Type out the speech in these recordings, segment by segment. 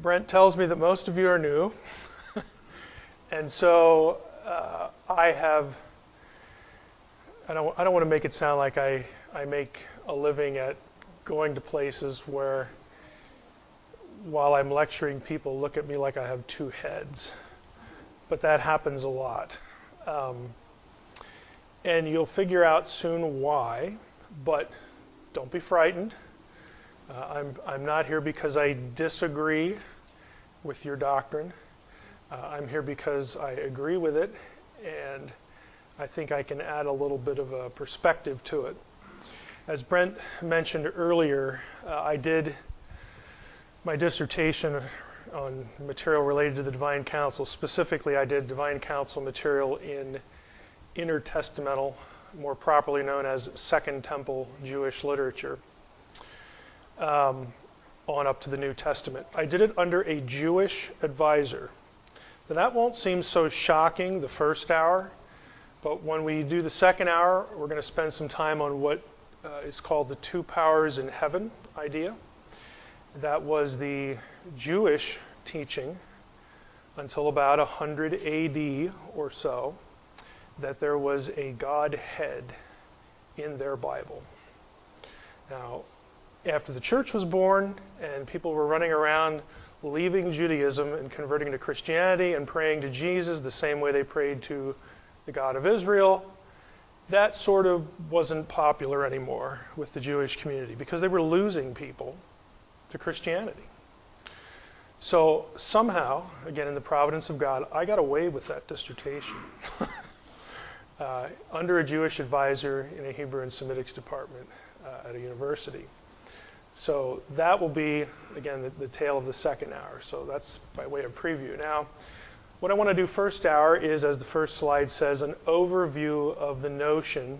Brent tells me that most of you are new, and so I don't want to make it sound like I make a living at going to places where, while I'm lecturing, people look at me like I have two heads. But that happens a lot. And you'll figure out soon why, but don't be frightened. I'm not here because I disagree with your doctrine. I'm here because I agree with it, and I think I can add a little bit of a perspective to it. As Brent mentioned earlier, I did my dissertation on material related to the Divine Council. Specifically, I did Divine Council material in intertestamental, more properly known as Second Temple Jewish literature, on up to the New Testament. I did it under a Jewish advisor. Now, that won't seem so shocking the first hour, but when we do the second hour, we're going to spend some time on what is called the two powers in heaven idea. That was the Jewish teaching until about 100 AD or so, that there was a Godhead in their Bible. Now, after the church was born and people were running around leaving Judaism and converting to Christianity and praying to Jesus the same way they prayed to the God of Israel, that sort of wasn't popular anymore with the Jewish community because they were losing people to Christianity. So somehow, again, in the providence of God, I got away with that dissertation under a Jewish advisor in a Hebrew and Semitics department at a university. So that will be, again, the tale of the second hour. So that's by way of preview. Now, what I want to do first hour is, as the first slide says, an overview of the notion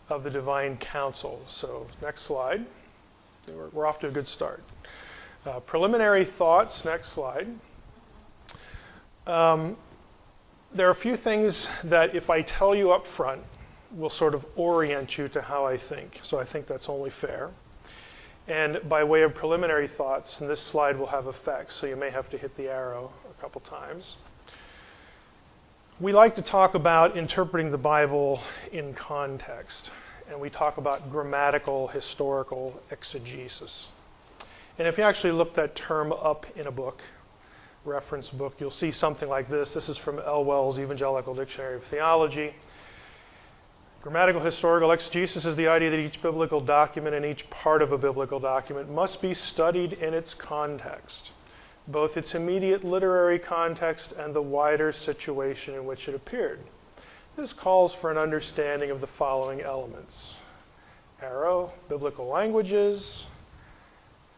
of the Divine Council. So next slide. We're off to a good start. Preliminary thoughts, next slide. There are a few things that if I tell you up front will sort of orient you to how I think. So I think that's only fair. And by way of preliminary thoughts, and this slide will have effects, so you may have to hit the arrow a couple times. We like to talk about interpreting the Bible in context, and we talk about grammatical, historical exegesis. And if you actually look that term up in a book, reference book, you'll see something like this. This is from Elwell's Evangelical Dictionary of Theology. Grammatical historical exegesis is the idea that each biblical document and each part of a biblical document must be studied in its context, both its immediate literary context and the wider situation in which it appeared. This calls for an understanding of the following elements. Arrow, biblical languages.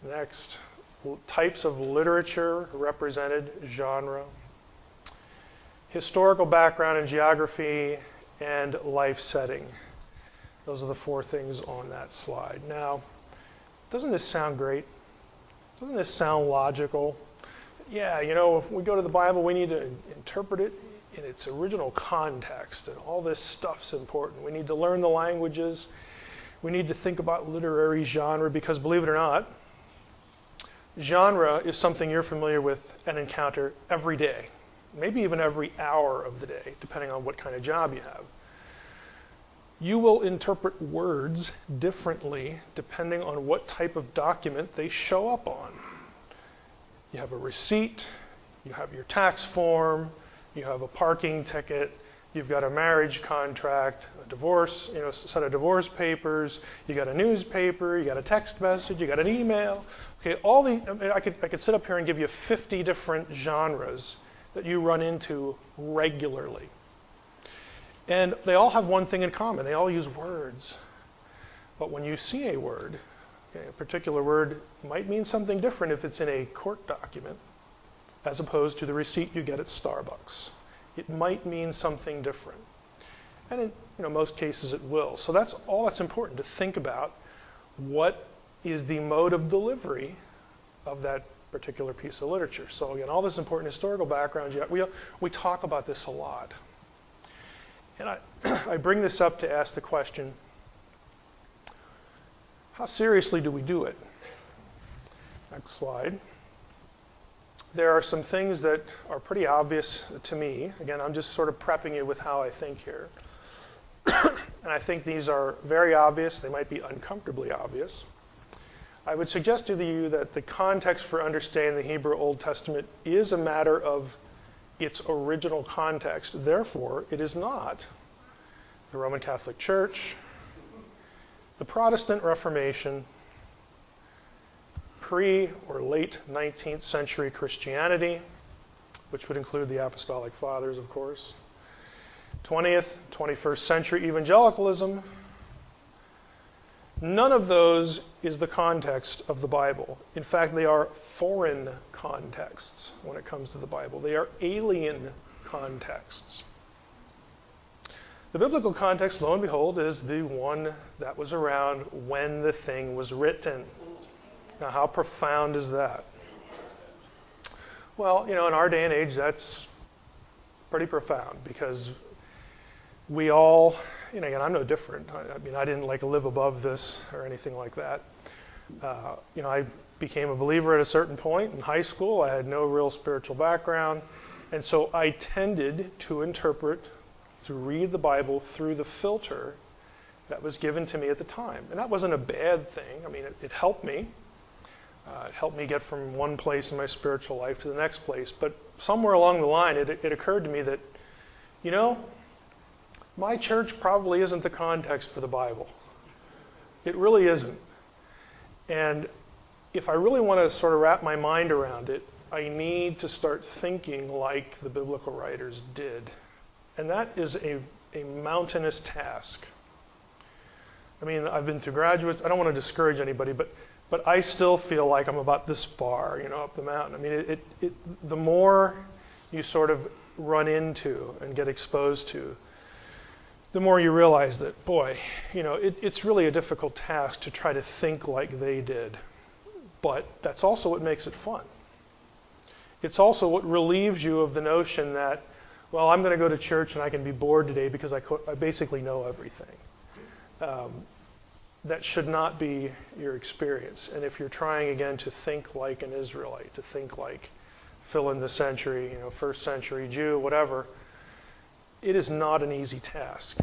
Next, types of literature represented, genre. Historical background and geography, and life setting. Those are the four things on that slide. Now, doesn't this sound great? Doesn't this sound logical? Yeah, you know, if we go to the Bible, we need to interpret it in its original context, and all this stuff's important. We need to learn the languages. We need to think about literary genre, because believe it or not, genre is something you're familiar with and encounter every day. Maybe even every hour of the day, depending on what kind of job you have. You will interpret words differently depending on what type of document they show up on. You have a receipt, you have your tax form, you have a parking ticket, you've got a marriage contract, a divorce, a set of divorce papers, you got a newspaper, you got a text message, you got an email. Okay, I could sit up here and give you 50 different genres that you run into regularly. And they all have one thing in common. They all use words. But when you see a word, okay, a particular word might mean something different if it's in a court document as opposed to the receipt you get at Starbucks. It might mean something different. And in most cases it will. So that's all that's important, to think about what is the mode of delivery of that particular piece of literature. So again, all this important historical background, we talk about this a lot. And I bring this up to ask the question, how seriously do we do it? Next slide. there are some things that are pretty obvious to me. Again, I'm just sort of prepping you with how I think here. And I think these are very obvious. They might be uncomfortably obvious. I would suggest to you that the context for understanding the Hebrew Old Testament is a matter of its original context. Therefore, it is not the Roman Catholic Church, the Protestant Reformation, pre or late 19th century Christianity, which would include the Apostolic Fathers, of course, 20th, 21st century evangelicalism. None of those is the context of the Bible. In fact, they are foreign contexts when it comes to the Bible. They are alien contexts. The biblical context, lo and behold, is the one that was around when the thing was written. Now, how profound is that? Well, in our day and age, that's pretty profound because we all, again, I'm no different. I didn't live above this or anything like that. I became a believer at a certain point in high school. I had no real spiritual background. And so I tended to read the Bible through the filter that was given to me at the time. And that wasn't a bad thing. It helped me. It helped me get from one place in my spiritual life to the next place. But somewhere along the line, it occurred to me that, my church probably isn't the context for the Bible. It really isn't. And if I really want to sort of wrap my mind around it, I need to start thinking like the biblical writers did. And that is a mountainous task. I've been through graduates. I don't want to discourage anybody, but I still feel like I'm about this far, up the mountain. The more you sort of run into and get exposed to, the more you realize that, boy, it's really a difficult task to try to think like they did. But that's also what makes it fun. It's also what relieves you of the notion that, well, I'm going to go to church and I can be bored today because I basically know everything. That should not be your experience. And if you're trying, again, to think like an Israelite, to think like fill in the century, first century Jew, whatever, it is not an easy task.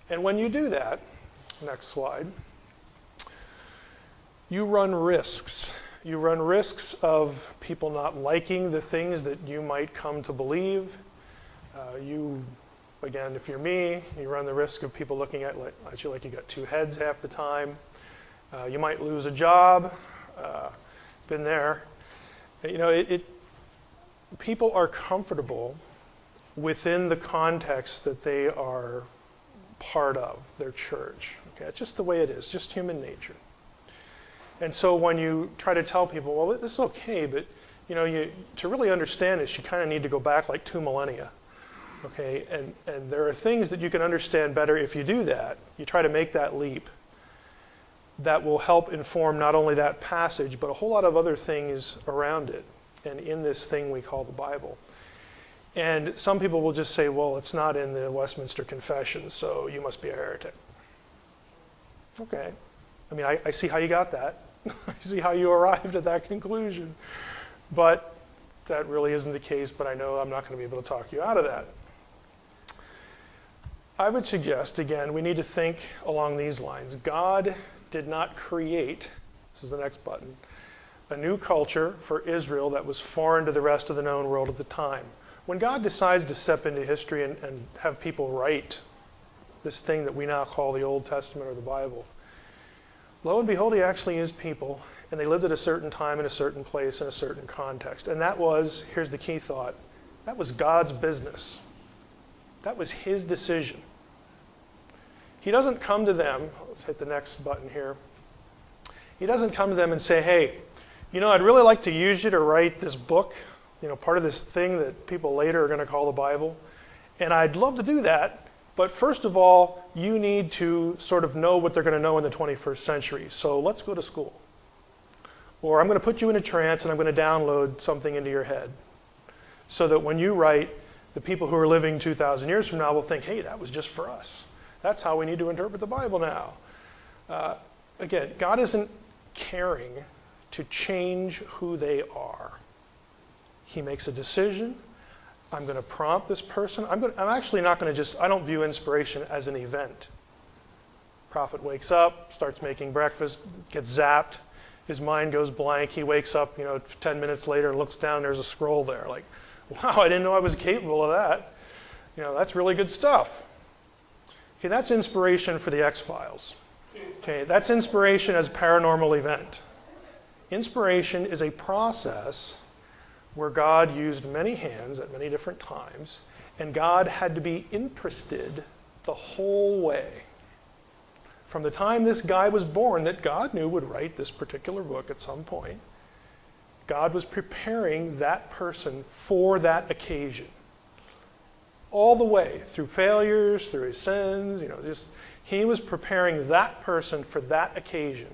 And when you do that, next slide, you run risks. You run risks of people not liking the things that you might come to believe. Again, if you're me, you run the risk of people looking at you like you got two heads half the time. You might lose a job. Been there. People are comfortable within the context that they are part of, their church. Okay, it's just the way it is, just human nature. And so when you try to tell people, well, this is okay, but to really understand this, you kind of need to go back like 2 millennia. Okay, and there are things that you can understand better if you do that. You try to make that leap. That will help inform not only that passage, but a whole lot of other things around it and in this thing we call the Bible. And some people will just say, well, it's not in the Westminster Confession, so you must be a heretic. Okay. I see how you got that. I see how you arrived at that conclusion. But that really isn't the case, but I know I'm not going to be able to talk you out of that. I would suggest, again, we need to think along these lines. God did not create, this is the next button, a new culture for Israel that was foreign to the rest of the known world at the time. When God decides to step into history and have people write this thing that we now call the Old Testament or the Bible, lo and behold, he actually used people, and they lived at a certain time in a certain place in a certain context. And that was, here's the key thought, that was God's business. That was his decision. He doesn't come to them, let's hit the next button here. He doesn't come to them and say, hey, I'd really like to use you to write this book, part of this thing that people later are going to call the Bible. And I'd love to do that, but first of all, you need to sort of know what they're going to know in the 21st century. So let's go to school. Or I'm going to put you in a trance and I'm going to download something into your head so that when you write, the people who are living 2,000 years from now will think, hey, that was just for us. That's how we need to interpret the Bible now. Again, God isn't caring to change who they are. He makes a decision. I'm going to prompt this person. I'm actually not going to I don't view inspiration as an event. Prophet wakes up, starts making breakfast, gets zapped. His mind goes blank. He wakes up, 10 minutes later and looks down, there's a scroll there. Like, wow, I didn't know I was capable of that. That's really good stuff. Okay, that's inspiration for the X-Files. Okay, that's inspiration as a paranormal event. Inspiration is a process where God used many hands at many different times, and God had to be interested the whole way. From the time this guy was born that God knew would write this particular book at some point, God was preparing that person for that occasion. All the way, through failures, through his sins, he was preparing that person for that occasion.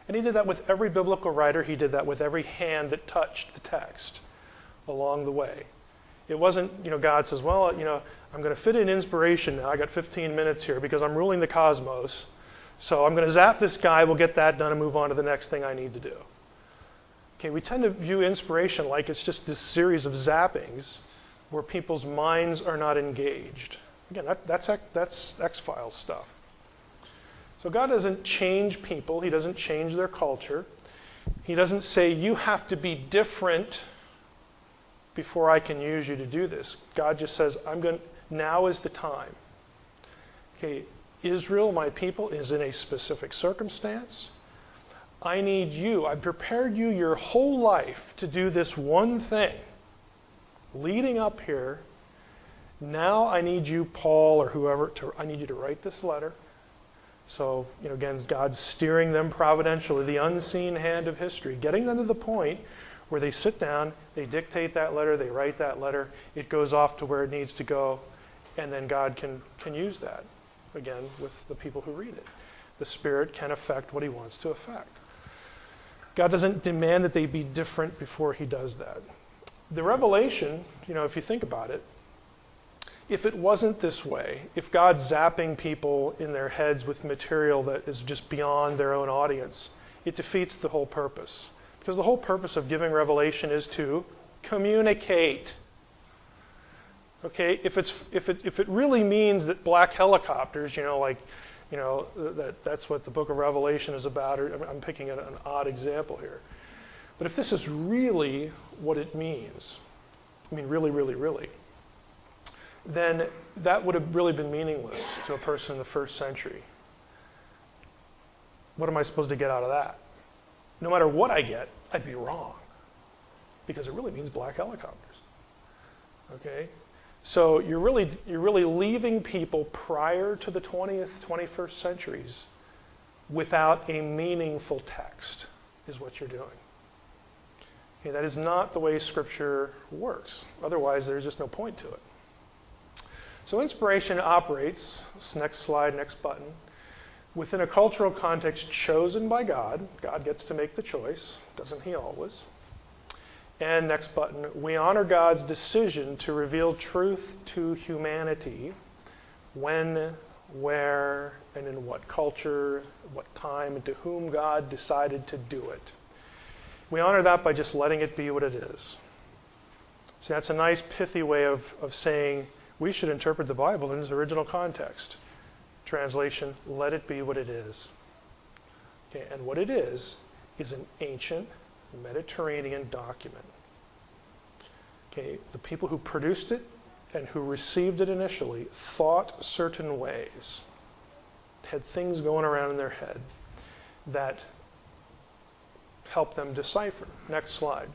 And he did that with every biblical writer. He did that with every hand that touched the text along the way. It wasn't, God says, well, I'm going to fit in inspiration now. I got 15 minutes here because I'm ruling the cosmos. So I'm going to zap this guy, we'll get that done and move on to the next thing I need to do. Okay, we tend to view inspiration like it's just this series of zappings where people's minds are not engaged. Again, that's X-Files stuff. So God doesn't change people. He doesn't change their culture. He doesn't say, you have to be different before I can use you to do this. God just says, now is the time. Okay, Israel, my people, is in a specific circumstance. I need you. I prepared you your whole life to do this one thing. Leading up here, now I need you, Paul, or whoever, I need you to write this letter. So, again, God's steering them providentially, the unseen hand of history, getting them to the point where they sit down, they dictate that letter, they write that letter, it goes off to where it needs to go, and then God can use that, again, with the people who read it. The Spirit can affect what he wants to affect. God doesn't demand that they be different before he does that. The revelation, if you think about it, if it wasn't this way, if God's zapping people in their heads with material that is just beyond their own audience, it defeats the whole purpose. Because the whole purpose of giving revelation is to communicate. Okay, if it really means that black helicopters, that's what the book of Revelation is about, or I'm picking an odd example here. But if this is really what it means, really, really, really, then that would have really been meaningless to a person in the first century. What am I supposed to get out of that? No matter what I get, I'd be wrong, because it really means black helicopters. Okay? So you're really leaving people prior to the 20th, 21st centuries without a meaningful text, is what you're doing. Okay, that is not the way Scripture works. Otherwise, there's just no point to it. So inspiration operates, this next slide, next button, within a cultural context chosen by God. God gets to make the choice, doesn't he always? And next button, we honor God's decision to reveal truth to humanity when, where, and in what culture, what time, and to whom God decided to do it. We honor that by just letting it be what it is. See, that's a nice pithy way of saying we should interpret the Bible in its original context. Translation, let it be what it is. Okay, and what it is an ancient Mediterranean document. Okay, the people who produced it and who received it initially thought certain ways, had things going around in their head that helped them decipher. Next slide.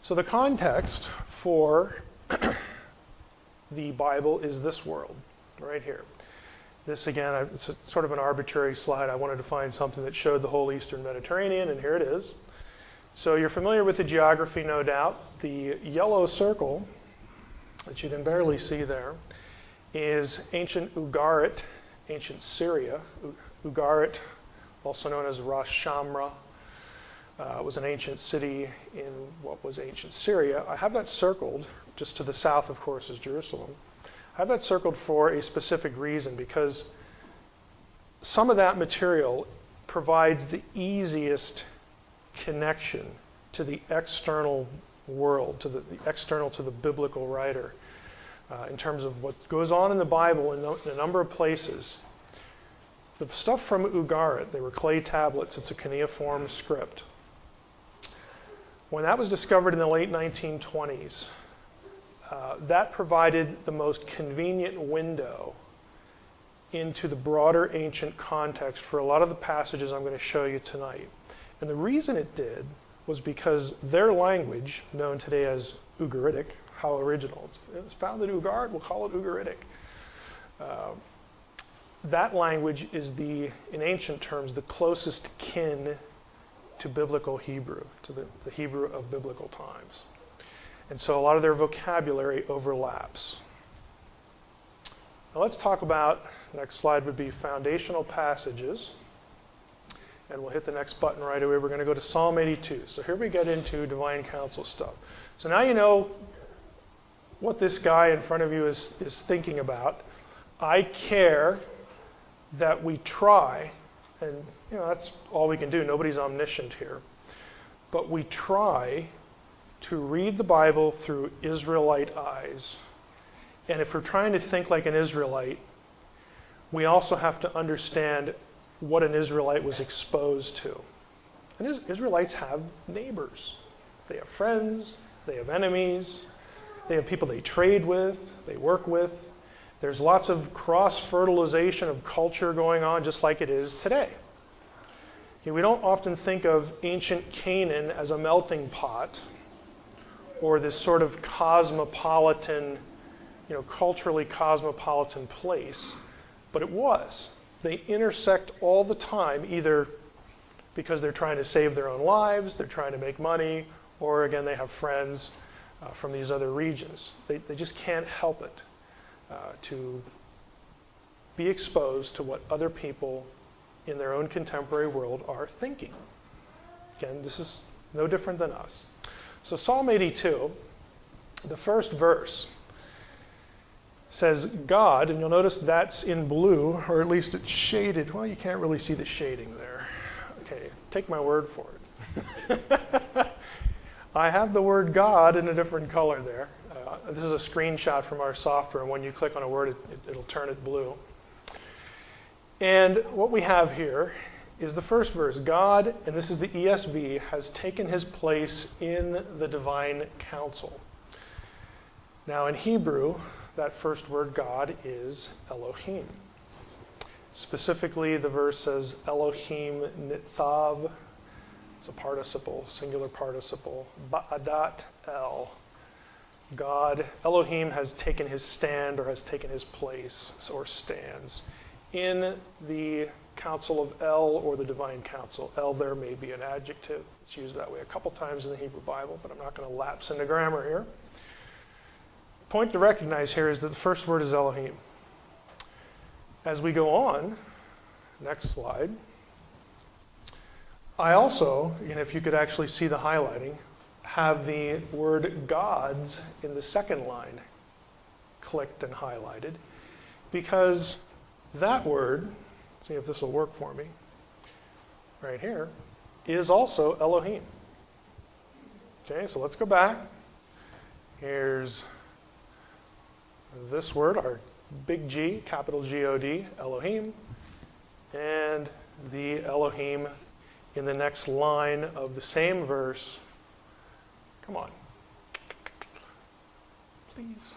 So the context for the Bible is this world, right here. This, again, it's sort of an arbitrary slide. I wanted to find something that showed the whole Eastern Mediterranean, and here it is. So you're familiar with the geography, no doubt. The yellow circle that you can barely see there is ancient Ugarit, ancient Syria. Ugarit, also known as Ras Shamra, was an ancient city in what was ancient Syria. I have that circled. Just to the south, of course, is Jerusalem. I have that circled for a specific reason, because some of that material provides the easiest connection to the external world, to the external to the biblical writer, in terms of what goes on in the Bible in a number of places. The stuff from Ugarit, they were clay tablets, it's a cuneiform script. When that was discovered in the late 1920s, that provided the most convenient window into the broader ancient context for a lot of the passages I'm going to show you tonight. And the reason it did was because their language, known today as Ugaritic, how original, it was found in Ugarit, we'll call it Ugaritic. That language is in ancient terms, the closest kin to biblical Hebrew, to the Hebrew of biblical times. And so a lot of their vocabulary overlaps. Now let's talk about, next slide would be foundational passages. And we'll hit the next button right away. We're going to go to Psalm 82. So here we get into divine counsel stuff. So now you know what this guy in front of you is thinking about. I care that we try, and that's all we can do. Nobody's omniscient here. But we try to read the Bible through Israelite eyes. And if we're trying to think like an Israelite, we also have to understand what an Israelite was exposed to. And Israelites have neighbors. They have friends, they have enemies, they have people they trade with, they work with. There's lots of cross-fertilization of culture going on just like it is today. We don't often think of ancient Canaan as a melting pot or this sort of cosmopolitan, culturally cosmopolitan place, but it was. They intersect all the time, either because they're trying to save their own lives, they're trying to make money, or again, they have friends from these other regions. They just can't help it to be exposed to what other people in their own contemporary world are thinking. Again, this is no different than us. So Psalm 82, the first verse, says God, and you'll notice that's in blue, or at least it's shaded. Well, you can't really see the shading there. Okay, take my word for it. I have the word God in a different color there. This is a screenshot from our software, and when you click on a word, it'll turn it blue. And what we have here is the first verse. God, and this is the ESV, has taken his place in the divine council. Now in Hebrew, that first word, God, is Elohim. Specifically, the verse says Elohim nitzav. It's a participle, singular participle. Ba'adat el. God, Elohim has taken his stand or has taken his place or stands in the council of El or the divine council. El there may be an adjective. It's used that way a couple times in the Hebrew Bible, but I'm not going to lapse into grammar here. Point to recognize here is that the first word is Elohim. As we go on, next slide, I also, if you could actually see the highlighting, have the word gods in the second line clicked and highlighted, because that word, see if this will work for me, right here, is also Elohim. Okay, so let's go back. Here's this word, our big G, capital G-O-D, Elohim, and the Elohim in the next line of the same verse. Come on. Please.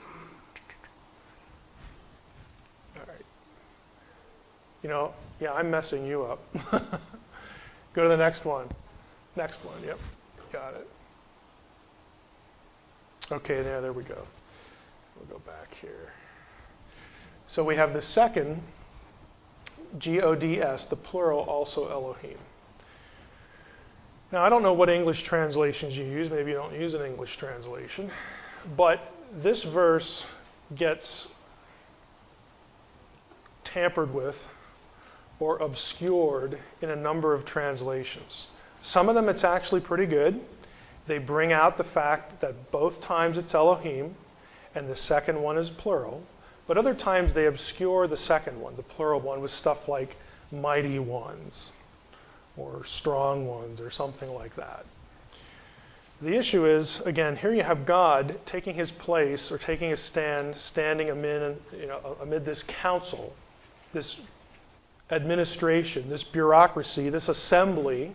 All right. Yeah, I'm messing you up. Go to the next one. Next one, yep, got it. Okay, there we go. We'll go back here. So we have the second, G-O-D-S, the plural, also Elohim. Now, I don't know what English translations you use. Maybe you don't use an English translation. But this verse gets tampered with or obscured in a number of translations. Some of them it's actually pretty good. They bring out the fact that both times it's Elohim and the second one is plural. But other times they obscure the second one, the plural one, with stuff like mighty ones or strong ones or something like that. The issue is, again, here you have God taking his place or taking a stand, standing amid this council, this administration, this bureaucracy, this assembly.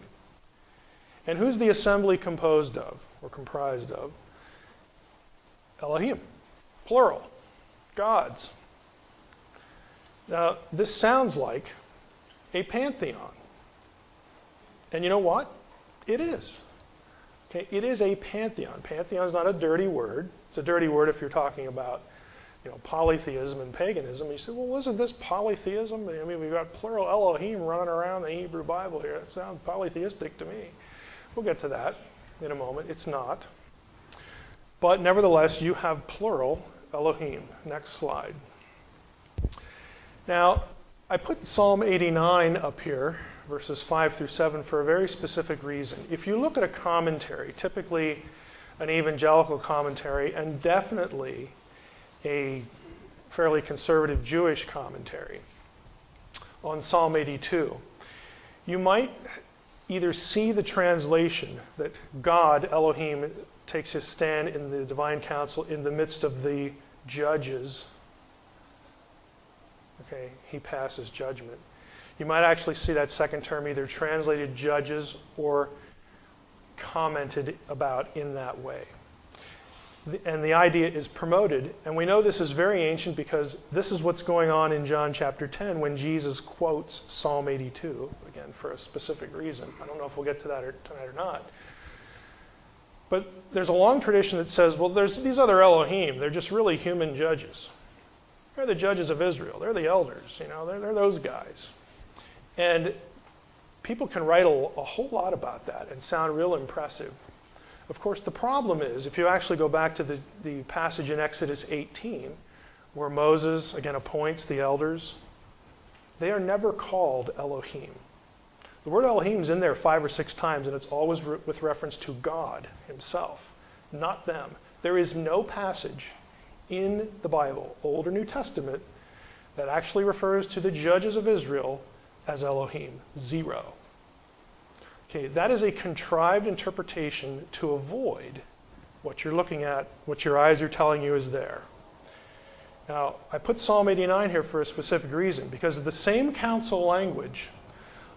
And who's the assembly composed of or comprised of? Elohim, plural, gods. Now, this sounds like a pantheon. And you know what? It is. Okay, it is a pantheon. Pantheon is not a dirty word. It's a dirty word if you're talking about, polytheism and paganism. You say, well, wasn't this polytheism? I mean, we've got plural Elohim running around the Hebrew Bible here. That sounds polytheistic to me. We'll get to that in a moment. It's not. But nevertheless, you have plural Elohim. Next slide. Now, I put Psalm 89 up here, verses 5 through 7, for a very specific reason. If you look at a commentary, typically an evangelical commentary, and definitely a fairly conservative Jewish commentary on Psalm 82, you might either see the translation that God, Elohim, takes his stand in the divine council in the midst of the judges. Okay, he passes judgment. You might actually see that second term either translated judges or commented about in that way. And the idea is promoted. And we know this is very ancient because this is what's going on in John chapter 10 when Jesus quotes Psalm 82, again, for a specific reason. I don't know if we'll get to that tonight or not. But there's a long tradition that says, well, there's these other Elohim. They're just really human judges. They're the judges of Israel. They're the elders. They're those guys. And people can write a whole lot about that and sound real impressive. Of course, the problem is, if you actually go back to the passage in Exodus 18, where Moses, again, appoints the elders, they are never called Elohim. The word Elohim is in there 5 or 6 times, and it's always with reference to God himself, not them. There is no passage in the Bible, Old or New Testament, that actually refers to the judges of Israel as Elohim. 0. Okay, that is a contrived interpretation to avoid what you're looking at, what your eyes are telling you is there. Now, I put Psalm 89 here for a specific reason, because of the same council language.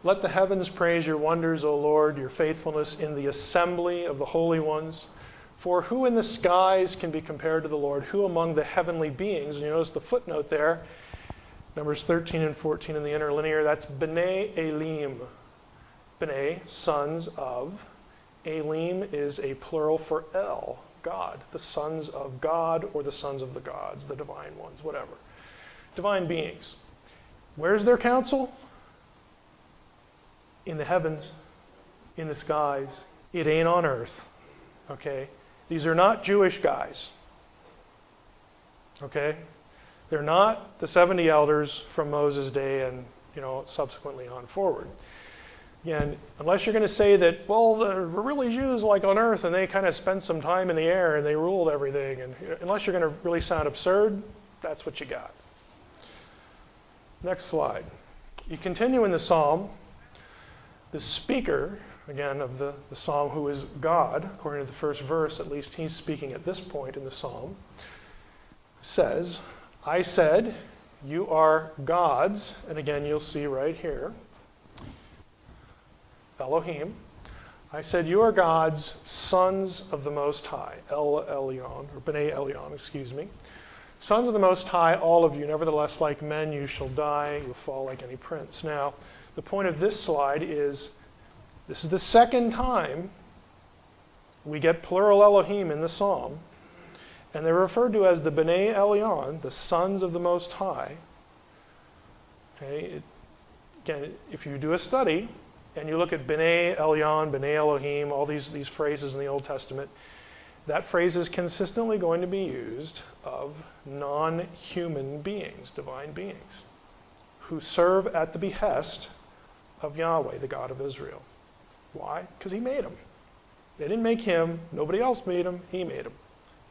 Let the heavens praise your wonders, O Lord, your faithfulness in the assembly of the holy ones. For who in the skies can be compared to the Lord? Who among the heavenly beings? And you notice the footnote there, Numbers 13 and 14 in the interlinear, that's B'nai Elim. B'nai, sons of. Elim is a plural for El, God. The sons of God or the sons of the gods, the divine ones, whatever. Divine beings. Where's their counsel? In the heavens, in the skies. It ain't on earth. Okay? These are not Jewish guys. Okay? They're not the 70 elders from Moses' day and, subsequently on forward. Again, unless you're going to say that, well, the really Jews like on earth and they kind of spent some time in the air and they ruled everything, and unless you're going to really sound absurd, that's what you got. Next slide. You continue in the psalm. The speaker, again, of the psalm, who is God, according to the first verse, at least he's speaking at this point in the psalm, says, I said, you are gods, and again, you'll see right here, Elohim. I said, you are gods, sons of the Most High, El Elyon, or B'nai Elyon, excuse me. Sons of the Most High, all of you, nevertheless, like men, you shall die, you will fall like any prince. Now, the point of this slide is, this is the second time we get plural Elohim in the psalm, and they're referred to as the B'nai Elyon, the sons of the Most High. Okay, again, if you do a study, and you look at B'nai Elyon, B'nai Elohim, all these phrases in the Old Testament, that phrase is consistently going to be used of non-human beings, divine beings, who serve at the behest of Yahweh, the God of Israel. Why? Because he made them. They didn't make him. Nobody else made him. He made him.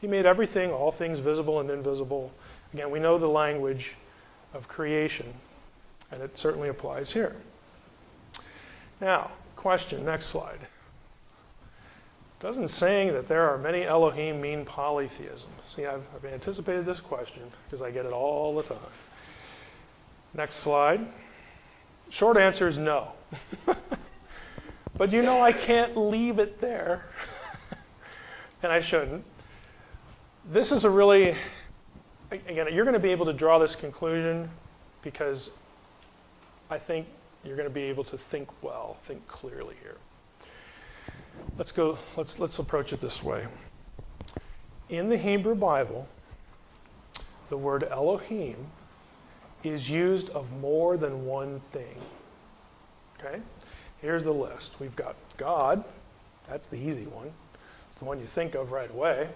He made everything, all things visible and invisible. Again, we know the language of creation, and it certainly applies here. Now, question, next slide. Doesn't saying that there are many Elohim mean polytheism? See, I've anticipated this question because I get it all the time. Next slide. Short answer is no. But you know I can't leave it there. And I shouldn't. This is a really, again, you're going to be able to draw this conclusion because I think you're going to be able to think clearly here. Let's approach it this way. In the Hebrew Bible, the word Elohim is used of more than one thing. Okay? Here's the list. We've got God. That's the easy one. It's the one you think of right away.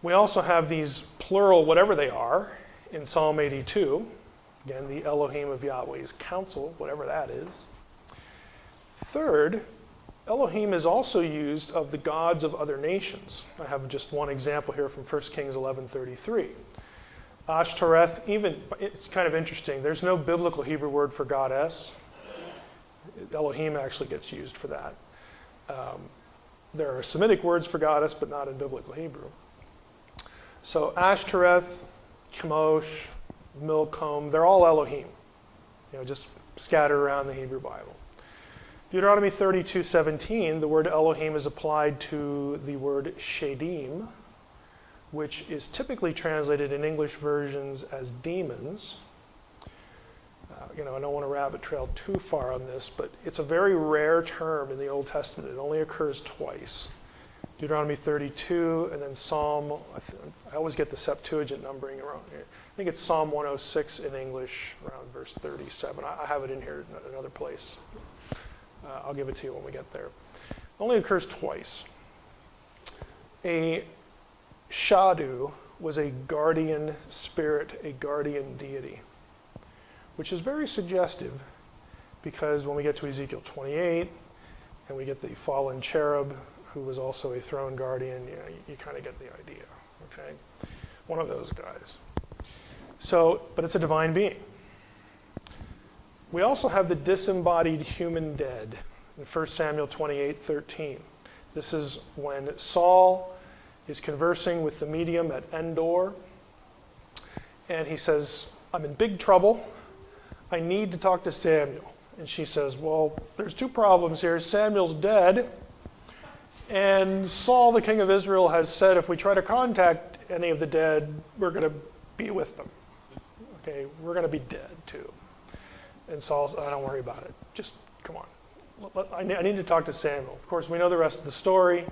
We also have these plural, whatever they are, in Psalm 82. Again, the Elohim of Yahweh's counsel, whatever that is. Third, Elohim is also used of the gods of other nations. I have just one example here from 1 Kings 11:33. Ashtoreth, even, it's kind of interesting. There's no biblical Hebrew word for goddess. Elohim actually gets used for that. There are Semitic words for goddess, but not in biblical Hebrew. So Ashtoreth, Chemosh, Milcom, they're all Elohim. Just scattered around the Hebrew Bible. Deuteronomy 32:17, the word Elohim is applied to the word Shadim, which is typically translated in English versions as demons. I don't want to rabbit trail too far on this, but it's a very rare term in the Old Testament. It only occurs twice. Deuteronomy 32, and then Psalm, I always get the Septuagint numbering around here. I think it's Psalm 106 in English, around verse 37. I have it in here in another place. I'll give it to you when we get there. It only occurs twice. A Shadu was a guardian spirit, a guardian deity, which is very suggestive because when we get to Ezekiel 28 and we get the fallen cherub who was also a throne guardian, you kind of get the idea, okay? One of those guys. But it's a divine being. We also have the disembodied human dead in 1 Samuel 28:13. This is when Saul is conversing with the medium at Endor, and he says, I'm in big trouble. I need to talk to Samuel. And she says, well, there's two problems here. Samuel's dead, and Saul, the king of Israel, has said if we try to contact any of the dead, we're going to be with them. Okay, we're going to be dead too. And Saul says, don't worry about it. Just come on. I need to talk to Samuel. Of course, we know the rest of the story.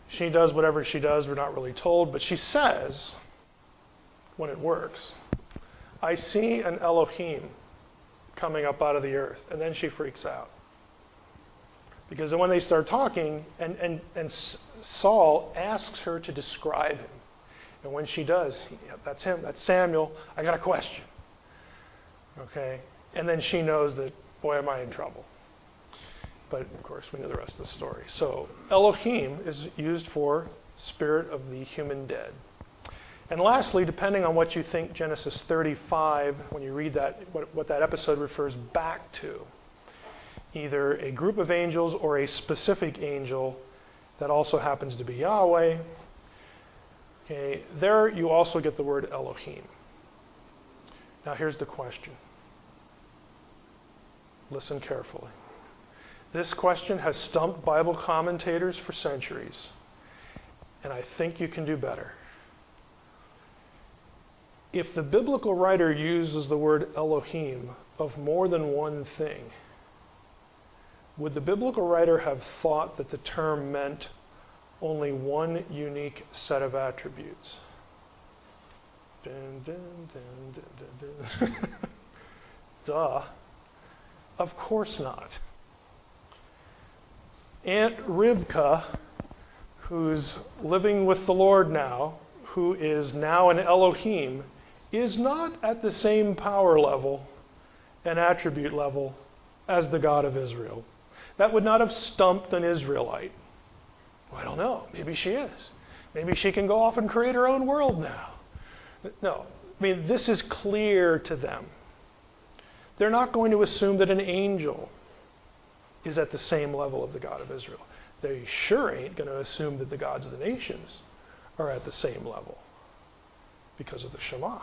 She does whatever she does. We're not really told. But she says, when it works, I see an Elohim coming up out of the earth. And then she freaks out. Because when they start talking, and Saul asks her to describe him. And when she does, that's him, that's Samuel, I got a question. Okay? And then she knows that, boy, am I in trouble. But, of course, we know the rest of the story. So Elohim is used for spirit of the human dead. And lastly, depending on what you think Genesis 35, when you read that, what that episode refers back to, either a group of angels or a specific angel that also happens to be Yahweh, okay, there you also get the word Elohim. Now here's the question. Listen carefully. This question has stumped Bible commentators for centuries, and I think you can do better. If the biblical writer uses the word Elohim of more than one thing, would the biblical writer have thought that the term meant only one unique set of attributes? Dun, dun, dun, dun, dun, dun. Duh. Of course not. Aunt Rivka, who's living with the Lord now, who is now an Elohim, is not at the same power level and attribute level as the God of Israel. That would not have stumped an Israelite. Well, I don't know. Maybe she is. Maybe she can go off and create her own world now. No. I mean, this is clear to them. They're not going to assume that an angel is at the same level of the God of Israel. they sure ain't going to assume that the gods of the nations are at the same level because of the Shema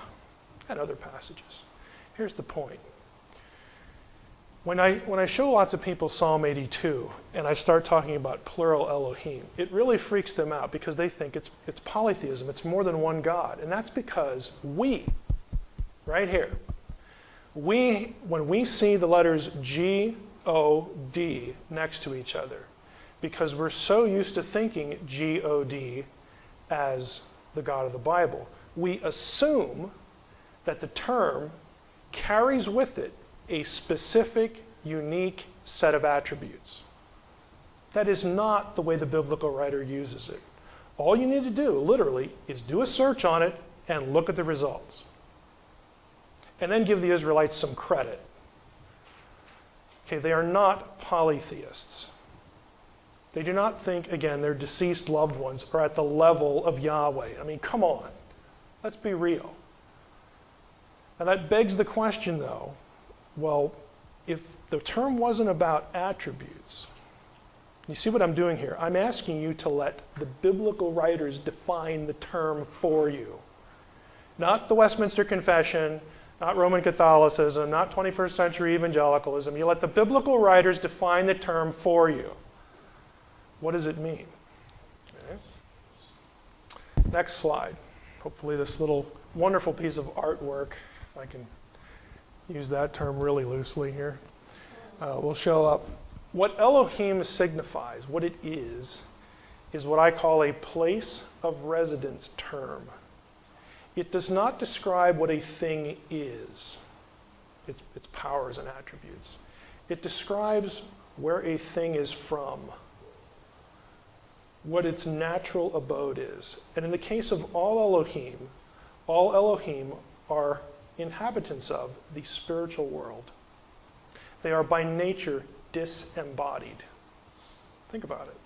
and other passages. Here's the point. When I show lots of people Psalm 82 and I start talking about plural Elohim, it really freaks them out because they think it's polytheism. It's more than one God. And that's because we, right here, when we see the letters G-O-D next to each other, because we're so used to thinking G-O-D as the God of the Bible, we assume that the term carries with it a specific, unique set of attributes. That is not the way the biblical writer uses it. All you need to do, literally, is do a search on it and look at the results. And then give the Israelites some credit. Okay, they are not polytheists. They do not think, again, their deceased loved ones are at the level of Yahweh. I mean, come on. Let's be real. And that begs the question, though, well, if the term wasn't about attributes, you see what I'm doing here? I'm asking you to let the biblical writers define the term for you. Not the Westminster Confession, not Roman Catholicism, not 21st century evangelicalism. You let the biblical writers define the term for you. What does it mean? Okay. Next slide. Hopefully this little wonderful piece of artwork, if I can use that term really loosely here, will show up. What Elohim signifies, what it is what I call a place of residence term. It does not describe what a thing is, its powers and attributes. It describes where a thing is from, what its natural abode is. And in the case of all Elohim are inhabitants of the spiritual world. They are by nature disembodied. Think about it.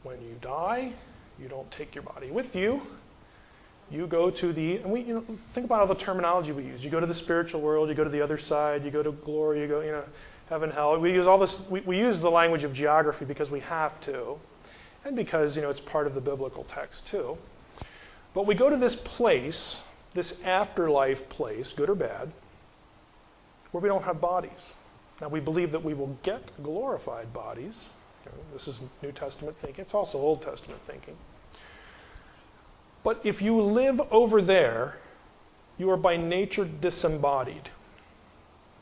When you die, you don't take your body with you. You go to think about all the terminology we use. You go to the spiritual world, you go to the other side, you go to glory, you go, heaven, hell. We use all this, we use the language of geography because we have to, and because, it's part of the biblical text too. But we go to this place, this afterlife place, good or bad, where we don't have bodies. Now, we believe that we will get glorified bodies. This is New Testament thinking. It's also Old Testament thinking. But if you live over there, you are by nature disembodied.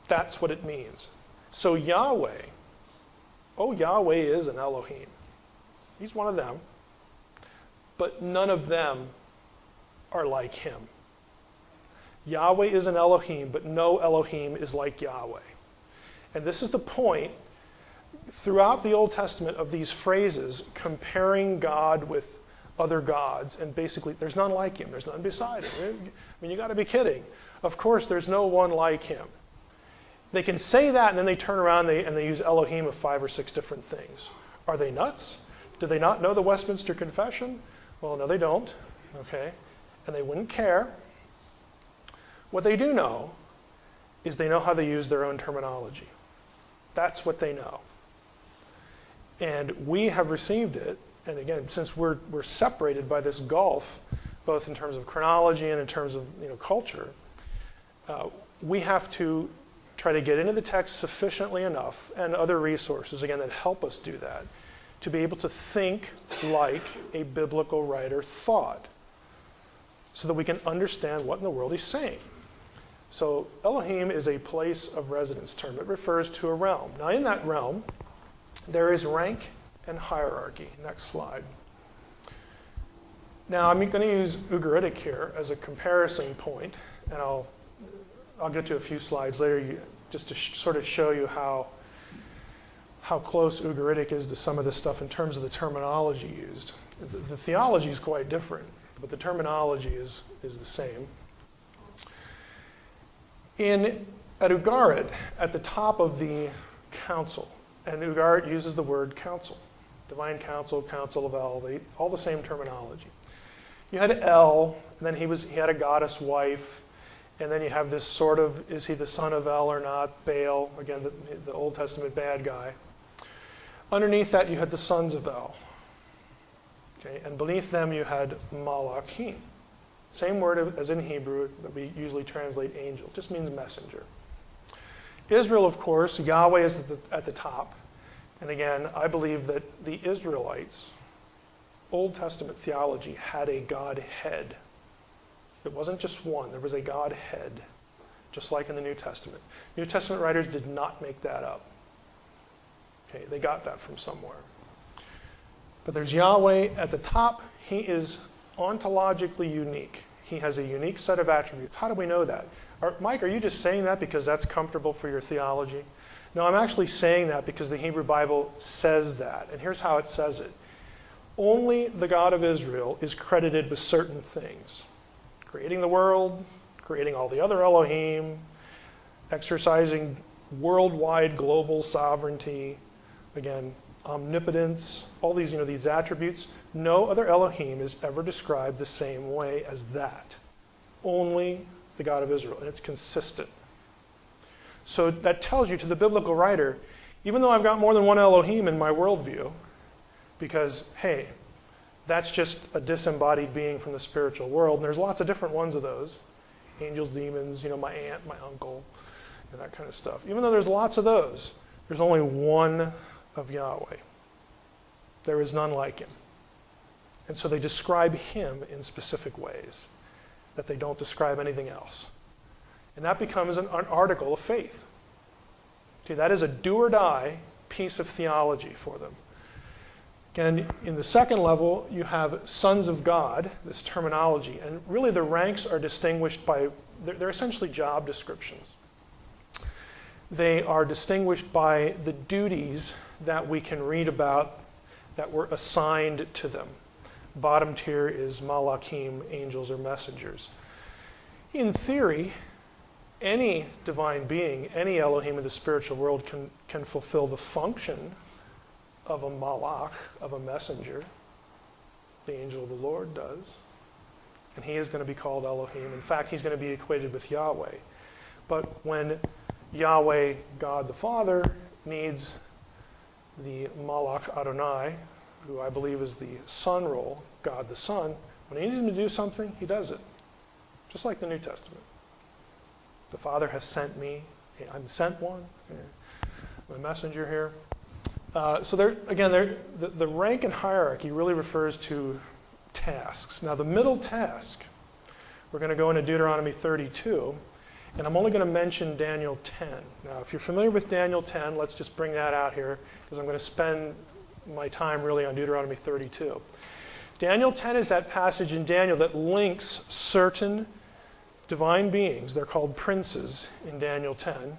That's what it means. So Yahweh is an Elohim. He's one of them. But none of them are like him. Yahweh is an Elohim, but no Elohim is like Yahweh. And this is the point throughout the Old Testament of these phrases comparing God with other gods, and basically there's none like him, there's none beside him. I mean, you got to be kidding. Of course there's no one like him. They can say that and then they turn around and they use Elohim of 5 or 6 different things. Are they nuts? Do they not know the Westminster Confession? Well, no, they don't. Okay, and they wouldn't care. What they do know is they know how they use their own terminology. That's what they know. And we have received it, and again, since we're separated by this gulf, both in terms of chronology and in terms of culture, we have to try to get into the text sufficiently enough, and other resources, again, that help us do that, to be able to think like a biblical writer thought, so that we can understand what in the world he's saying. So Elohim is a place of residence term. It refers to a realm. Now in that realm, there is rank and hierarchy. Next slide. Now I'm going to use Ugaritic here as a comparison point, and I'll get to a few slides later just to sort of show you how close Ugaritic is to some of this stuff in terms of the terminology used. The theology is quite different, but the terminology is the same. At Ugarit, at the top of the council, and Ugarit uses the word council, divine council, council of El, all the same terminology. You had El, and then he had a goddess wife, and then you have this sort of, is he the son of El or not, Baal, again, the Old Testament bad guy. Underneath that, you had the sons of El. Okay, and beneath them, you had malachim. Same word as in Hebrew that we usually translate angel. It just means messenger. Israel, of course, Yahweh is at the top. And again, I believe that the Israelites, Old Testament theology, had a Godhead. It wasn't just one. There was a Godhead, just like in the New Testament. New Testament writers did not make that up. Okay, they got that from somewhere. But there's Yahweh at the top. He is ontologically unique. He has a unique set of attributes. How do we know that? Mike, are you just saying that because that's comfortable for your theology? No, I'm actually saying that because the Hebrew Bible says that. And here's how it says it. Only the God of Israel is credited with certain things. Creating the world, creating all the other Elohim, exercising worldwide global sovereignty, again, omnipotence, all these, these attributes. No other Elohim is ever described the same way as that. Only the God of Israel, and it's consistent. So that tells you, to the biblical writer, even though I've got more than one Elohim in my worldview, because, hey, that's just a disembodied being from the spiritual world, and there's lots of different ones of those. Angels, demons, my aunt, my uncle, and that kind of stuff. Even though there's lots of those, there's only one of Yahweh. There is none like him. And so they describe him in specific ways that they don't describe anything else. And that becomes an article of faith. Okay, that is a do or die piece of theology for them. Again, in the second level, you have sons of God, this terminology, and really the ranks are distinguished by, they're essentially job descriptions. They are distinguished by the duties that we can read about that were assigned to them. Bottom tier is malachim, angels or messengers. In theory, any divine being, any Elohim in the spiritual world can fulfill the function of a malach, of a messenger. The angel of the Lord does. And he is going to be called Elohim. In fact, he's going to be equated with Yahweh. But when Yahweh, God the Father, needs the malach Adonai, who I believe is the Son role, God the Son, when he needs him to do something, he does it. Just like the New Testament. The Father has sent me. I'm sent one. I'm a messenger here. So the rank and hierarchy really refers to tasks. Now the middle task, we're going to go into Deuteronomy 32, and I'm only going to mention Daniel 10. Now if you're familiar with Daniel 10, let's just bring that out here, because I'm going to spend my time really on Deuteronomy 32. Daniel 10 is that passage in Daniel that links certain divine beings, they're called princes in Daniel 10,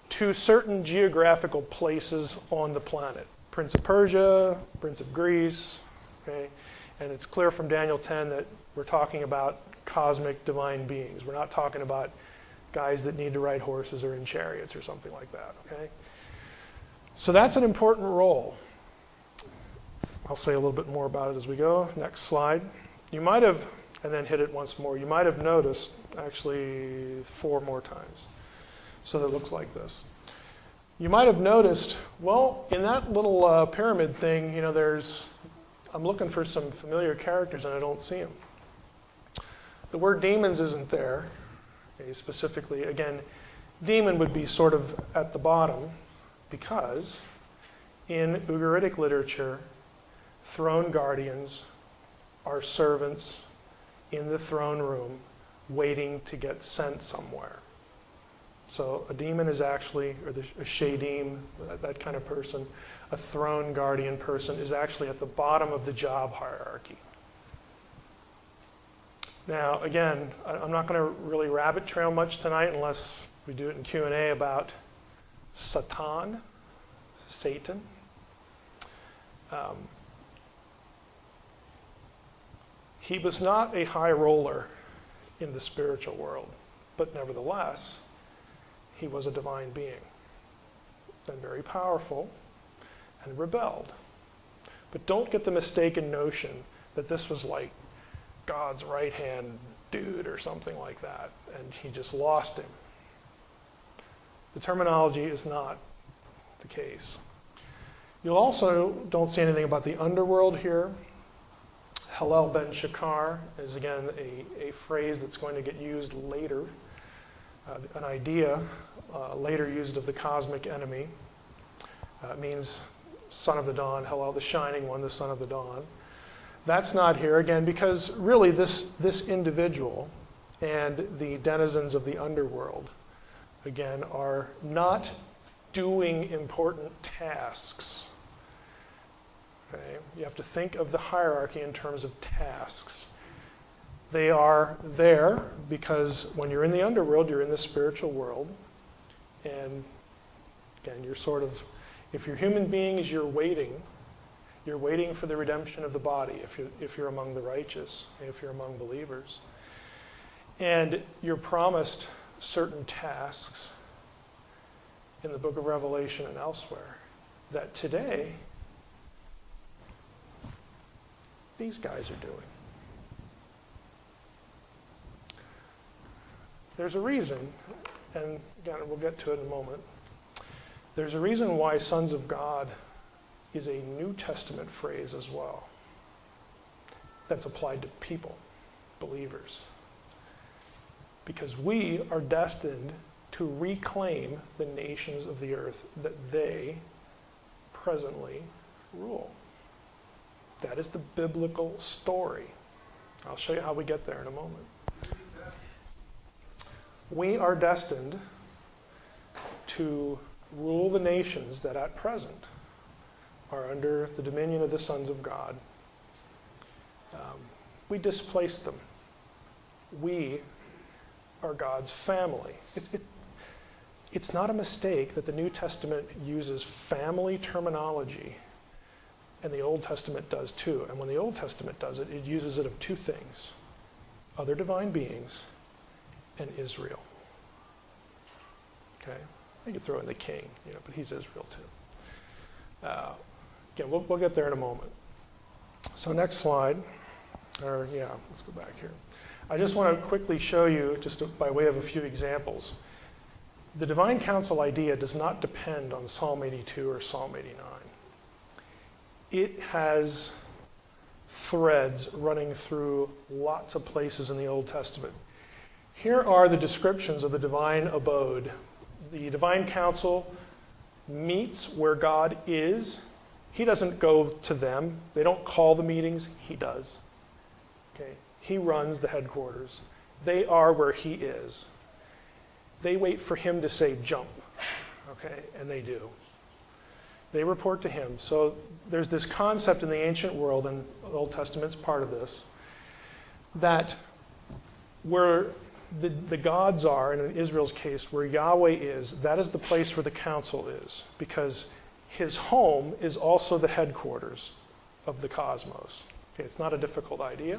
to certain geographical places on the planet. Prince of Persia, Prince of Greece, okay? And it's clear from Daniel 10 that we're talking about cosmic divine beings. We're not talking about guys that need to ride horses or in chariots or something like that, okay? So that's an important role. I'll say a little bit more about it as we go. Next slide. You might have, and then hit it once more, you might have noticed, actually 4 more times, so that it looks like this. You might have noticed, well, in that little pyramid thing, I'm looking for some familiar characters and I don't see them. The word demons isn't there, okay, specifically. Again, demon would be sort of at the bottom because in Ugaritic literature, throne guardians are servants in the throne room waiting to get sent somewhere. So a demon is actually, or a shadim, that kind of person, a throne guardian person is actually at the bottom of the job hierarchy. Now, again, I'm not going to really rabbit trail much tonight unless we do it in Q&A about Satan. He was not a high roller in the spiritual world, but nevertheless, he was a divine being and very powerful and rebelled. But don't get the mistaken notion that this was like God's right-hand dude or something like that, and he just lost him. The terminology is not the case. You'll also don't see anything about the underworld here. Hallel ben Shakar is again a phrase that's going to get used later, an idea later used of the cosmic enemy. It means son of the dawn, Hallel, the shining one, the son of the dawn. That's not here, again, because really this individual and the denizens of the underworld, again, are not doing important tasks. Okay? You have to think of the hierarchy in terms of tasks. They are there because when you're in the underworld, you're in the spiritual world. And again, you're sort of, if you're human beings, you're waiting for the redemption of the body if you're among the righteous, if you're among believers. And you're promised certain tasks in the book of Revelation and elsewhere that today these guys are doing. There's a reason, and again, we'll get to it in a moment. There's a reason why sons of God is a New Testament phrase as well that's applied to people, believers. Because we are destined to reclaim the nations of the earth that they presently rule. That is the biblical story. I'll show you how we get there in a moment. We are destined to rule the nations that at present are under the dominion of the sons of God. We displaced them. We are God's family. It's not a mistake that the New Testament uses family terminology, and the Old Testament does too. And when the Old Testament does it, it uses it of two things: other divine beings and Israel. Okay? You could throw in the king, but he's Israel too. Again, we'll get there in a moment. So next slide, let's go back here. I just want to quickly show you, just by way of a few examples, the divine council idea does not depend on Psalm 82 or Psalm 89. It has threads running through lots of places in the Old Testament. Here are the descriptions of the divine abode. The divine council meets where God is. He doesn't go to them. They don't call the meetings. He does. Okay? He runs the headquarters. They are where he is. They wait for him to say jump. Okay? And they do. They report to him. So there's this concept in the ancient world, and the Old Testament's part of this, that where the gods are, and in Israel's case, where Yahweh is, that is the place where the council is, because his home is also the headquarters of the cosmos. Okay, it's not a difficult idea.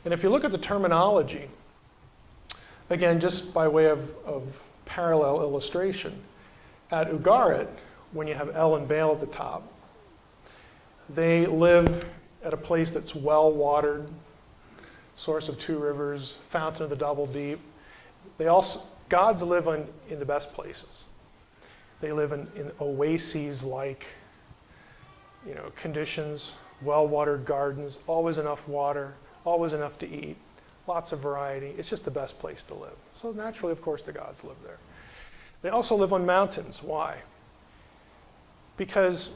And if you look at the terminology, again, just by way of parallel illustration, at Ugarit, when you have El and Baal at the top, they live at a place that's well-watered, source of two rivers, fountain of the double deep. Gods live in the best places. They live in oases-like conditions, well-watered gardens, always enough water, always enough to eat, lots of variety. It's just the best place to live. So naturally, of course, the gods live there. They also live on mountains. Why? Because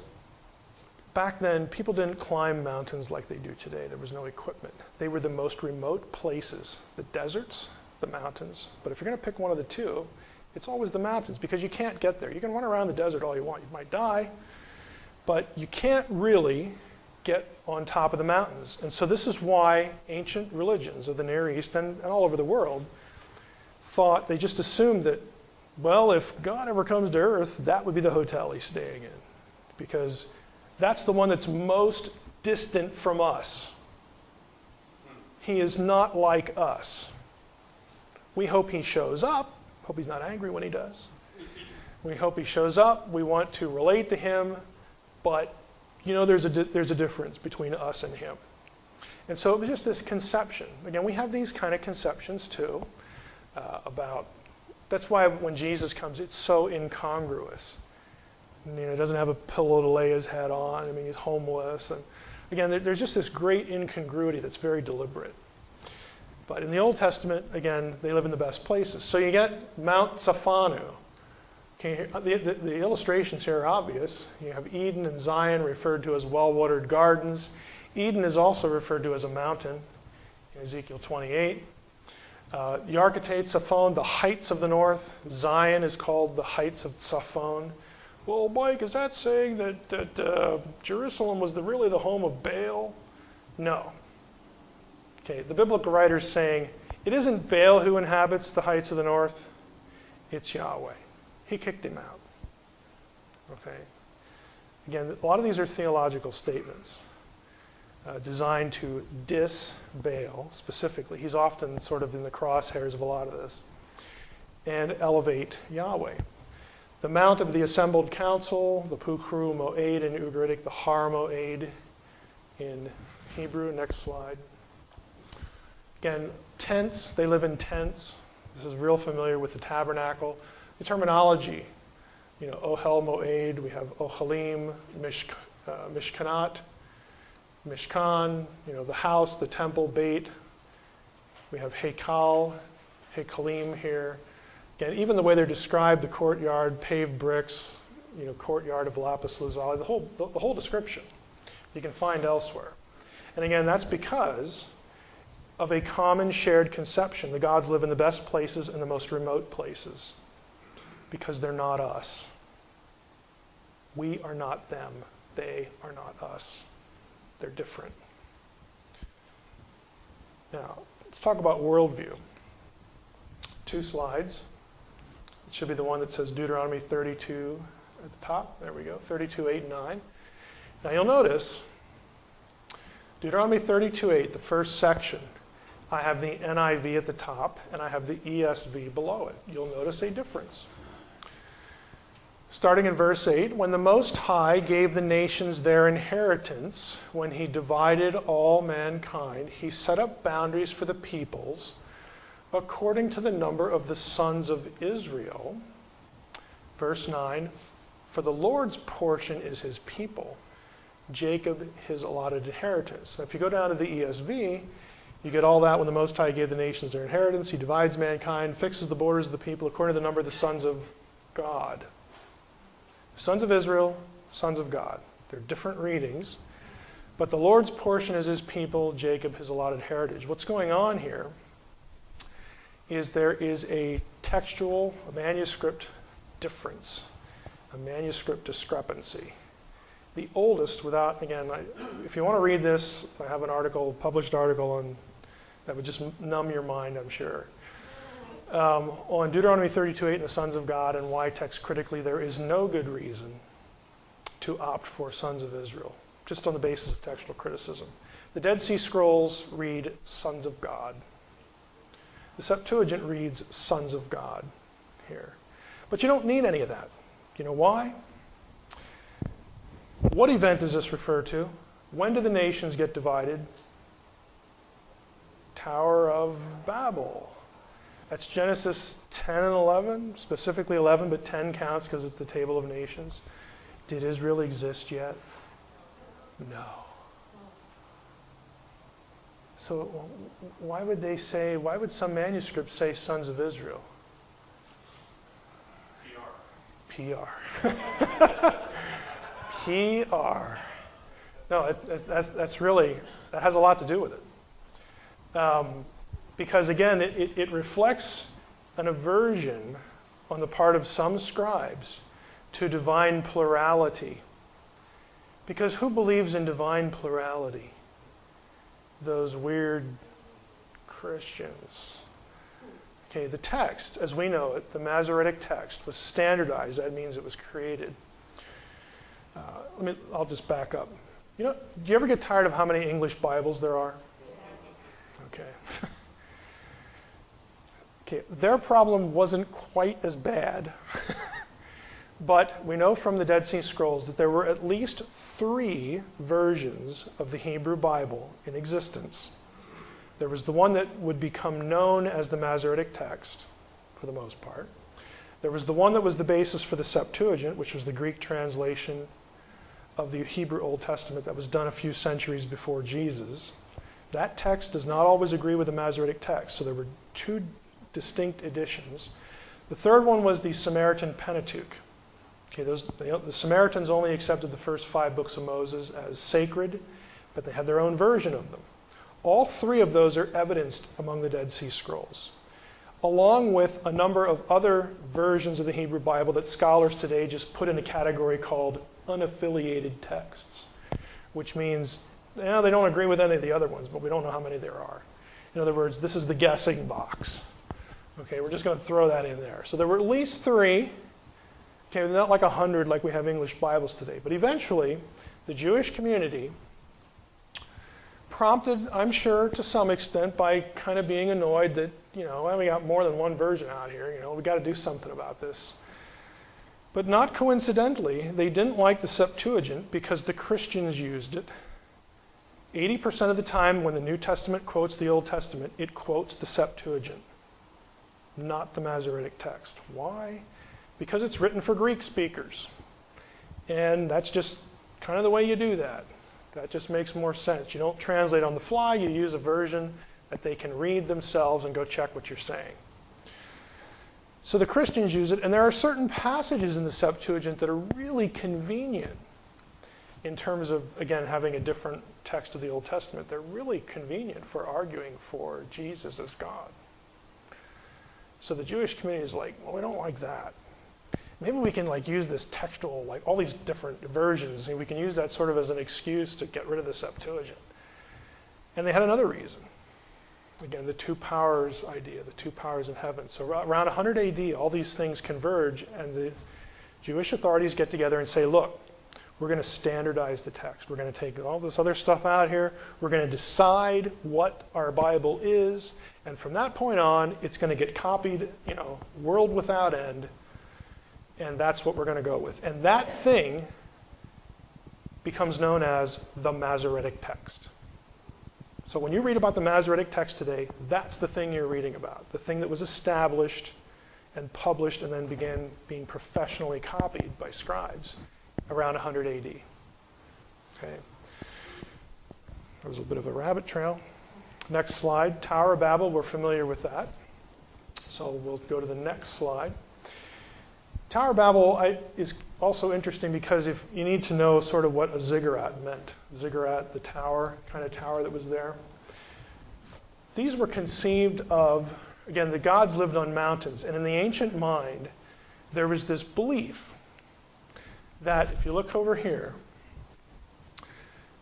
back then, people didn't climb mountains like they do today. There was no equipment. They were the most remote places, the deserts, the mountains. But if you're going to pick one of the two, it's always the mountains, because you can't get there. You can run around the desert all you want. You might die, but you can't really get on top of the mountains. And so this is why ancient religions of the Near East and all over the world thought, they just assumed that, well, if God ever comes to earth, that would be the hotel he's staying in, because that's the one that's most distant from us. He is not like us. We hope he shows up. Hope he's not angry when he does. We hope he shows up. We want to relate to him, but there's a difference between us and him. And so it was just this conception. Again, we have these kind of conceptions too about. That's why when Jesus comes, it's so incongruous. He doesn't have a pillow to lay his head on. I mean, he's homeless. And again, there's just this great incongruity that's very deliberate. But in the Old Testament, again, they live in the best places. So you get Mount Tzafanu. Okay, the illustrations here are obvious. You have Eden and Zion referred to as well-watered gardens. Eden is also referred to as a mountain in Ezekiel 28. The Archetate, Tzaphon, the heights of the north. Zion is called the heights of Tzaphon. Well, Mike, is that saying that Jerusalem was really the home of Baal? No. Okay, the biblical writer is saying it isn't Baal who inhabits the heights of the north, it's Yahweh. He kicked him out. Okay. Again, a lot of these are theological statements designed to diss Baal specifically. He's often sort of in the crosshairs of a lot of this. And elevate Yahweh. The mount of the assembled council, the Pukru Moed in Ugaritic, the Har Moed in Hebrew. Next slide. Again, tents, they live in tents. This is real familiar with the tabernacle. The terminology, Ohel Moed, we have Ohalim, Mishkanat, Mishkan, the house, the temple, Beit. We have Hekal, Hekalim here. Again, even the way they're described, the courtyard, paved bricks, courtyard of lapis lazuli, the whole description you can find elsewhere. And again, that's because of a common shared conception. The gods live in the best places and the most remote places because they're not us. We are not them. They are not us. They're different. Now, let's talk about worldview. 2 slides. It should be the one that says Deuteronomy 32 at the top. There we go, 32, 8, and 9. Now you'll notice, Deuteronomy 32, 8, the first section, I have the NIV at the top, and I have the ESV below it. You'll notice a difference. Starting in verse 8, when the Most High gave the nations their inheritance, when he divided all mankind, he set up boundaries for the peoples, according to the number of the sons of Israel. Verse 9, for the Lord's portion is his people, Jacob his allotted inheritance. Now, if you go down to the ESV, you get all that when the Most High gave the nations their inheritance. He divides mankind, fixes the borders of the people according to the number of the sons of God. Sons of Israel, sons of God. They're different readings. But the Lord's portion is his people, Jacob his allotted heritage. What's going on here is there is a textual, a manuscript difference, a manuscript discrepancy. The oldest, without, again, if you want to read this, I have an article, published article on, that would just numb your mind, I'm sure. On Deuteronomy 32:8 and the sons of God and why text critically, there is no good reason to opt for sons of Israel, just on the basis of textual criticism. The Dead Sea Scrolls read sons of God. The Septuagint reads sons of God here. But you don't need any of that. You know why? What event does this refer to? When do the nations get divided? Tower of Babel. That's Genesis 10 and 11, specifically 11, but 10 counts because it's the table of nations. Did Israel exist yet? No. So why would some manuscripts say sons of Israel? PR. PR. No, that's really, that has a lot to do with it. Because again, it reflects an aversion on the part of some scribes to divine plurality. Because who believes in divine plurality? Those weird Christians. Okay, the text, as we know it, the Masoretic text, was standardized. That means it was created. I'll just back up. Do you ever get tired of how many English Bibles there are? Okay. Okay, their problem wasn't quite as bad. But we know from the Dead Sea Scrolls that there were at least 3 versions of the Hebrew Bible in existence. There was the one that would become known as the Masoretic text, for the most part. There was the one that was the basis for the Septuagint, which was the Greek translation of the Hebrew Old Testament that was done a few centuries before Jesus. That text does not always agree with the Masoretic text, so there were two distinct editions. The third one was the Samaritan Pentateuch. Okay, the Samaritans only accepted the first 5 books of Moses as sacred, but they had their own version of them. All 3 of those are evidenced among the Dead Sea Scrolls, along with a number of other versions of the Hebrew Bible that scholars today just put in a category called unaffiliated texts, which means they don't agree with any of the other ones, but we don't know how many there are. In other words, this is the guessing box. Okay, we're just going to throw that in there. So there were at least 3. Okay, not like 100 like we have English Bibles today, but eventually the Jewish community, prompted, I'm sure, to some extent by kind of being annoyed that, well, we got more than one version out here, we got to do something about this. But not coincidentally, they didn't like the Septuagint because the Christians used it. 80% of the time when the New Testament quotes the Old Testament, it quotes the Septuagint, not the Masoretic text. Why? Because it's written for Greek speakers. And that's just kind of the way you do that. That just makes more sense. You don't translate on the fly, you use a version that they can read themselves and go check what you're saying. So the Christians use it, and there are certain passages in the Septuagint that are really convenient in terms of, again, having a different text of the Old Testament. They're really convenient for arguing for Jesus as God. So the Jewish community is like, well, we don't like that. Maybe we can use this textual, all these different versions, and we can use that sort of as an excuse to get rid of the Septuagint. And they had another reason. Again, the 2 powers idea, the 2 powers in heaven. So around 100 AD, all these things converge, and the Jewish authorities get together and say, look, we're going to standardize the text. We're going to take all this other stuff out here. We're going to decide what our Bible is, and from that point on, it's going to get copied, world without end. And that's what we're going to go with. And that thing becomes known as the Masoretic text. So when you read about the Masoretic text today, that's the thing you're reading about. The thing that was established and published and then began being professionally copied by scribes around 100 AD. Okay. There was a bit of a rabbit trail. Next slide, Tower of Babel. We're familiar with that. So we'll go to the next slide. Tower of Babel is also interesting because if you need to know sort of what a ziggurat meant. Ziggurat, the tower, kind of tower that was there. These were conceived of, again, the gods lived on mountains. And in the ancient mind, there was this belief that, if you look over here,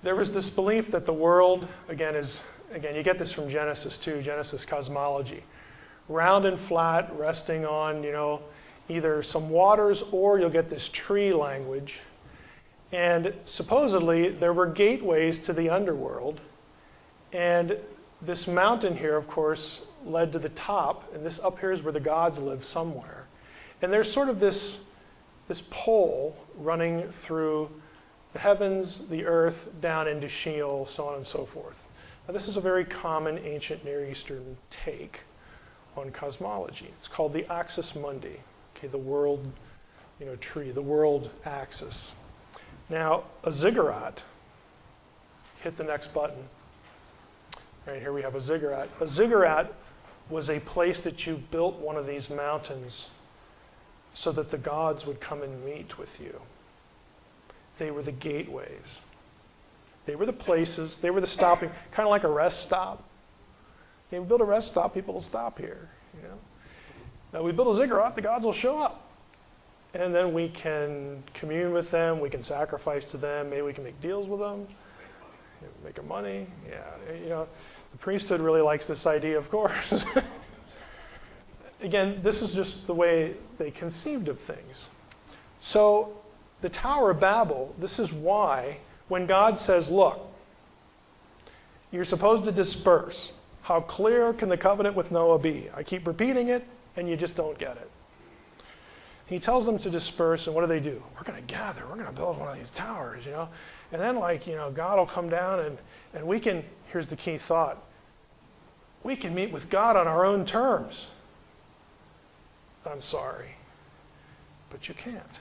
there was this belief that the world, again, you get this from Genesis too, Genesis cosmology. Round and flat, resting on, either some waters, or you'll get this tree language. And supposedly there were gateways to the underworld, and this mountain here, of course, led to the top, and this up here is where the gods live somewhere. And there's sort of this pole running through the heavens, the earth, down into Sheol, so on and so forth. Now, this is a very common ancient Near Eastern take on cosmology. It's called the axis mundi. Okay, the world, tree, the world axis. Now, a ziggurat, hit the next button. Right here we have a ziggurat. A ziggurat was a place that you built one of these mountains so that the gods would come and meet with you. They were the gateways. They were the places, they were the stopping, kind of like a rest stop. You build a rest stop, people will stop here. Now we build a ziggurat, the gods will show up. And then we can commune with them, we can sacrifice to them, maybe we can make deals with them, make them money. Yeah, the priesthood really likes this idea, of course. Again, this is just the way they conceived of things. So the Tower of Babel, this is why when God says, look, you're supposed to disperse. How clear can the covenant with Noah be? I keep repeating it, and you just don't get it. He tells them to disperse, and what do? We're going to gather. We're going to build one of these towers, And then, God will come down, and we can, here's the key thought, we can meet with God on our own terms. I'm sorry. but you can't.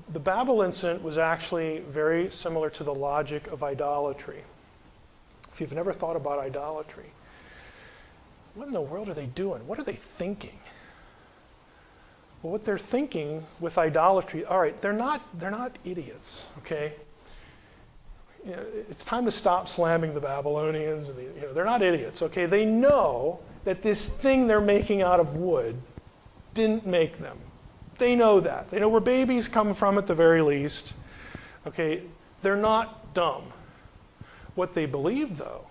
The Babel incident was actually very similar to the logic of idolatry. If you've never thought about idolatry, what in the world are they doing? What are they thinking? Well, what they're thinking with idolatry, all right, they're not idiots, okay? You know, it's time to stop slamming the Babylonians. And they're not idiots, okay? They know that this thing they're making out of wood didn't make them. They know that. They know where babies come from at the very least. Okay, they're not dumb. What they believe, though,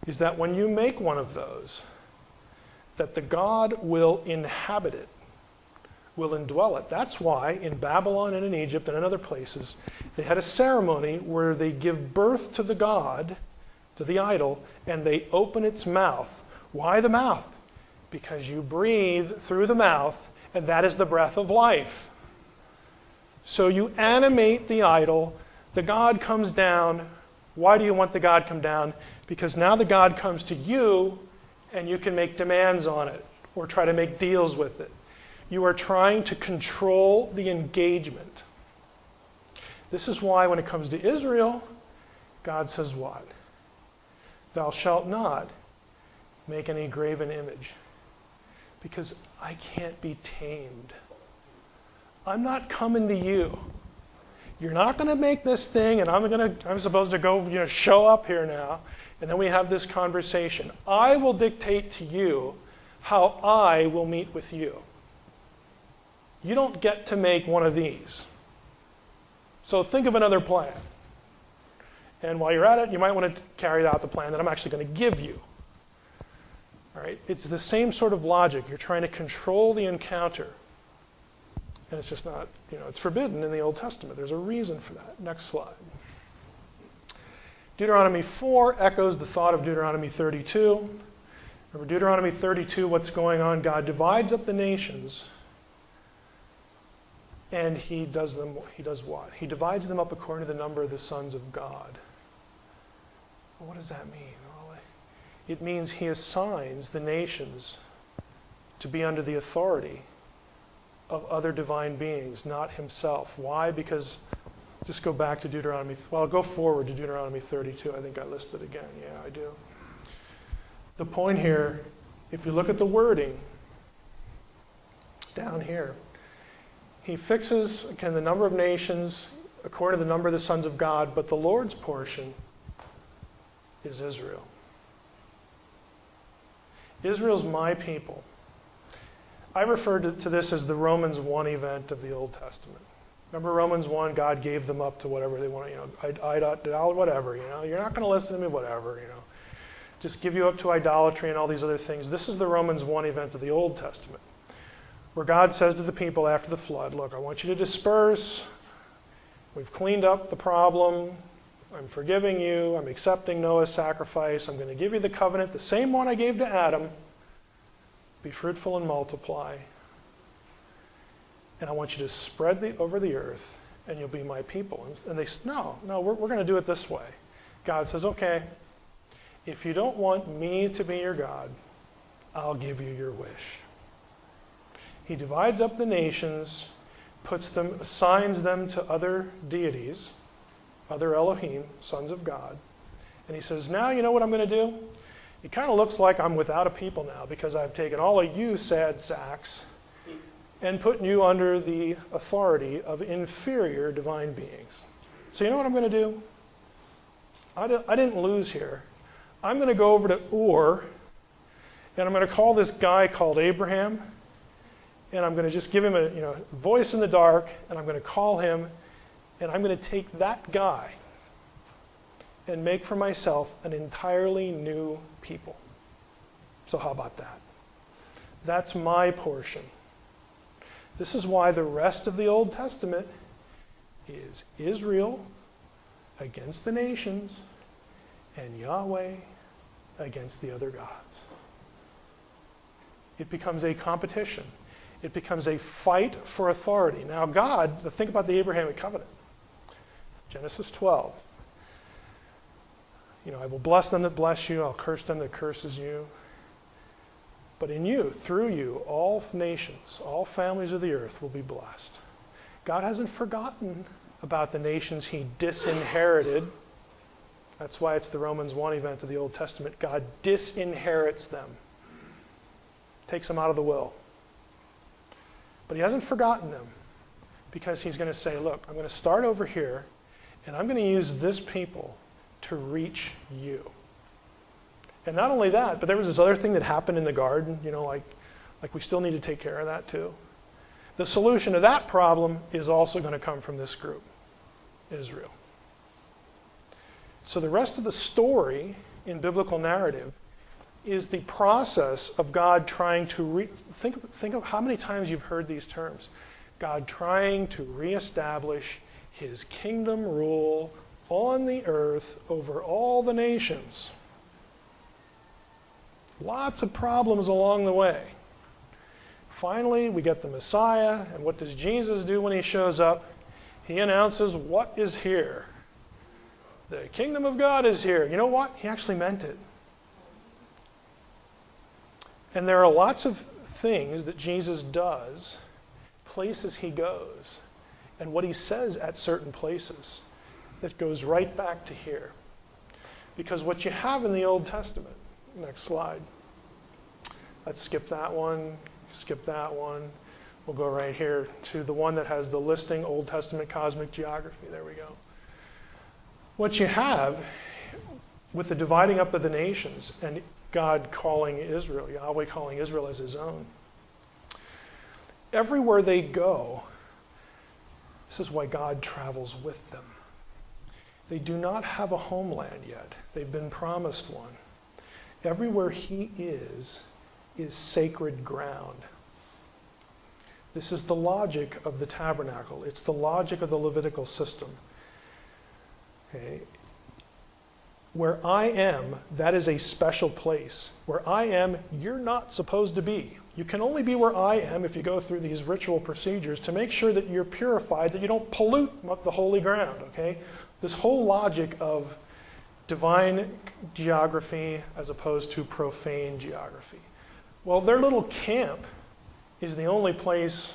is that when you make one of those, that the God will inhabit it, will indwell it. That's why in Babylon and in Egypt and in other places, they had a ceremony where they give birth to the god, to the idol, and they open its mouth. Why the mouth? Because you breathe through the mouth, and that is the breath of life. So you animate the idol, the god comes down. Why do you want the god come down? Because now the god comes to you, and you can make demands on it, or try to make deals with it. You are trying to control the engagement. This is why when it comes to Israel, God says what? Thou shalt not make any graven image, because I can't be tamed. I'm not coming to you. You're not going to make this thing, and I'm supposed to go, show up here now, and then we have this conversation. I will dictate to you how I will meet with you. You don't get to make one of these. So think of another plan. And while you're at it, you might want to carry out the plan that I'm actually going to give you. All right? It's the same sort of logic. You're trying to control the encounter. And it's just not, it's forbidden in the Old Testament. There's a reason for that. Next slide. Deuteronomy 4 echoes the thought of Deuteronomy 32. Remember Deuteronomy 32, what's going on? God divides up the nations, and he does what? He divides them up according to the number of the sons of God. Well, what does that mean? Well, it means he assigns the nations to be under the authority of other divine beings, not himself. Why? Because, just go back to Deuteronomy, go forward to Deuteronomy 32. I think I listed again. Yeah, I do. The point here, if you look at the wording down here, he fixes, again, the number of nations according to the number of the sons of God, but the Lord's portion is Israel. Israel's my people. I referred to this as the Romans 1 event of the Old Testament. Remember Romans 1, God gave them up to whatever they want, whatever, you're not going to listen to me, whatever, just give you up to idolatry and all these other things. This is the Romans 1 event of the Old Testament, where God says to the people after the flood, look, I want you to disperse. We've cleaned up the problem. I'm forgiving you. I'm accepting Noah's sacrifice. I'm going to give you the covenant, the same one I gave to Adam. Be fruitful and multiply. And I want you to spread over the earth, and you'll be my people. And they said, no, we're going to do it this way. God says, okay, if you don't want me to be your God, I'll give you your wish. He divides up the nations, assigns them to other deities, other Elohim, sons of God. And he says, now you know what I'm going to do? It kind of looks like I'm without a people now, because I've taken all of you sad sacks and put you under the authority of inferior divine beings. So you know what I'm going to do? I didn't lose here. I'm going to go over to Ur, and I'm going to call this guy called Abraham, and I'm going to just give him a voice in the dark, and I'm going to call him, and I'm going to take that guy and make for myself an entirely new people. So how about that? That's my portion. This is why the rest of the Old Testament is Israel against the nations and Yahweh against the other gods. It becomes a competition. It becomes a fight for authority. Now God, think about the Abrahamic covenant. Genesis 12. I will bless them that bless you. I'll curse them that curses you. But in you, through you, all nations, all families of the earth will be blessed. God hasn't forgotten about the nations he disinherited. That's why it's the Romans 1 event of the Old Testament. God disinherits them. Takes them out of the will. But he hasn't forgotten them, because he's going to say, look, I'm going to start over here, and I'm going to use this people to reach you. And not only that, but there was this other thing that happened in the garden, like we still need to take care of that too. The solution to that problem is also going to come from this group, Israel. So the rest of the story in biblical narrative is the process of God trying to think of how many times you've heard these terms. God trying to reestablish his kingdom rule on the earth over all the nations. Lots of problems along the way. Finally, we get the Messiah, and what does Jesus do when he shows up? He announces what is here. The kingdom of God is here. You know what? He actually meant it. And there are lots of things that Jesus does, places he goes, and what he says at certain places that goes right back to here. Because what you have in the Old Testament, next slide. Let's skip that one, skip that one. We'll go right here to the one that has the listing, Old Testament cosmic geography. There we go. What you have with the dividing up of the nations and God calling Israel, Yahweh calling Israel as his own. Everywhere they go, this is why God travels with them. They do not have a homeland yet. They've been promised one. Everywhere he is sacred ground. This is the logic of the tabernacle. It's the logic of the Levitical system. Okay. Where I am, that is a special place. Where I am, you're not supposed to be. You can only be where I am if you go through these ritual procedures to make sure that you're purified, that you don't pollute the holy ground, okay? This whole logic of divine geography as opposed to profane geography. Well, their little camp is the only place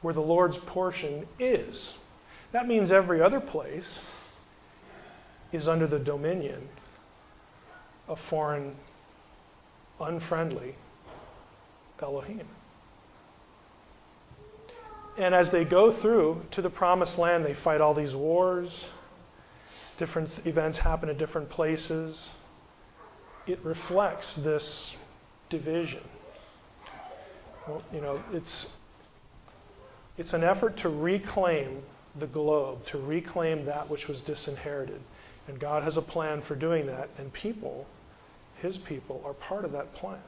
where the Lord's portion is. That means every other place is under the dominion of foreign, unfriendly Elohim. And as they go through to the promised land, they fight all these wars. Different events happen at different places. It reflects this division. Well, it's an effort to reclaim the globe, to reclaim that which was disinherited. And God has a plan for doing that, and people, his people, are part of that plan.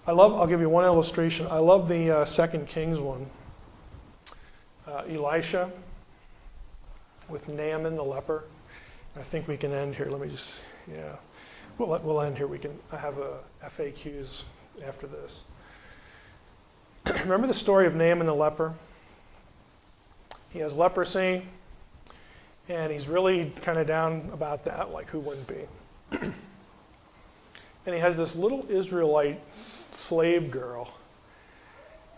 I'll give you one illustration. I love the 2 Kings one. Elisha with Naaman the leper. I think we can end here. Let me just, we'll end here. I have FAQs after this. Remember the story of Naaman the leper? He has leprosy, and he's really kind of down about that, like who wouldn't be? And he has this little Israelite slave girl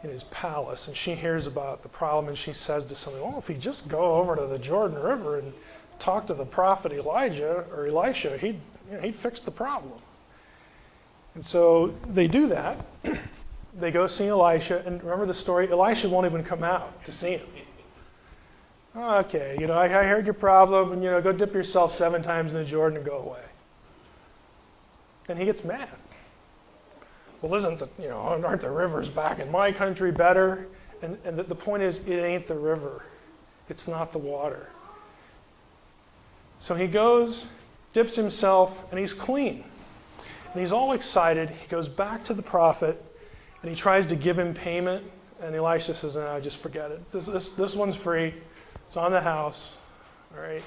in his palace, and she hears about the problem, and she says to somebody, well, if he'd just go over to the Jordan River and talk to the prophet Elijah or Elisha, he'd fix the problem. And so they do that. They go see Elisha, and remember the story? Elisha won't even come out to see him. Okay, I heard your problem, and go dip yourself 7 times in the Jordan and go away. And he gets mad. Well, aren't the rivers back in my country better? And the point is, it ain't the river. It's not the water. So he goes, dips himself, and he's clean. And he's all excited. He goes back to the prophet, and he tries to give him payment. And Elisha says, no, just forget it. This one's free. It's on the house. All right.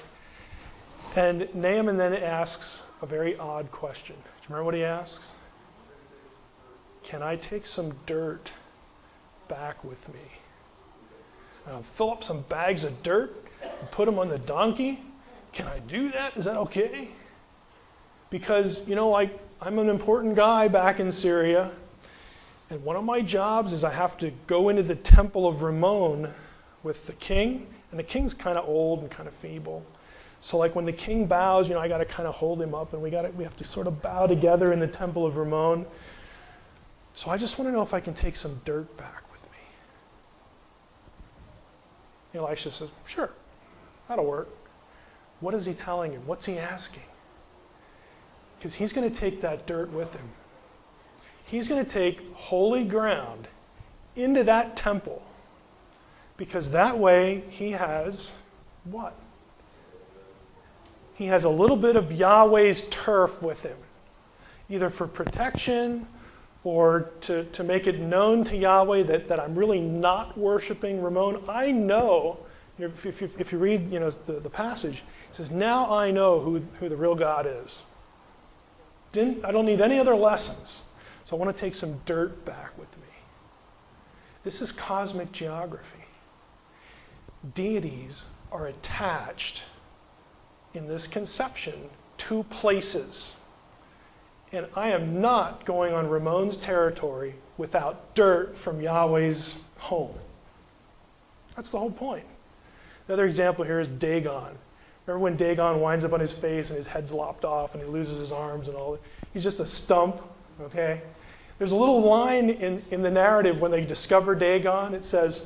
And Naaman then asks a very odd question. Do you remember what he asks? Can I take some dirt back with me? Fill up some bags of dirt and put them on the donkey? Can I do that? Is that okay? Because, I'm an important guy back in Syria, And one of my jobs is I have to go into the temple of Ramon with the king, and the king's kind of old and kind of feeble. So like when the king bows, I got to kind of hold him up, and we have to sort of bow together in the temple of Ramon. So I just want to know if I can take some dirt back with me. Elisha says, sure, that'll work. What is he telling him? What's he asking? Because he's going to take that dirt with him. He's going to take holy ground into that temple, because that way he has what? He has a little bit of Yahweh's turf with him, either for protection or to make it known to Yahweh that I'm really not worshiping Ramon. I know, if you read the passage, it says, now I know who the real God is. I don't need any other lessons. So I want to take some dirt back with me. This is cosmic geography. Deities are attached in this conception to places. And I am not going on Ramon's territory without dirt from Yahweh's home. That's the whole point. Another example here is Dagon. Remember when Dagon winds up on his face and his head's lopped off and he loses his arms and all? He's just a stump, okay? There's a little line in the narrative when they discover Dagon. It says,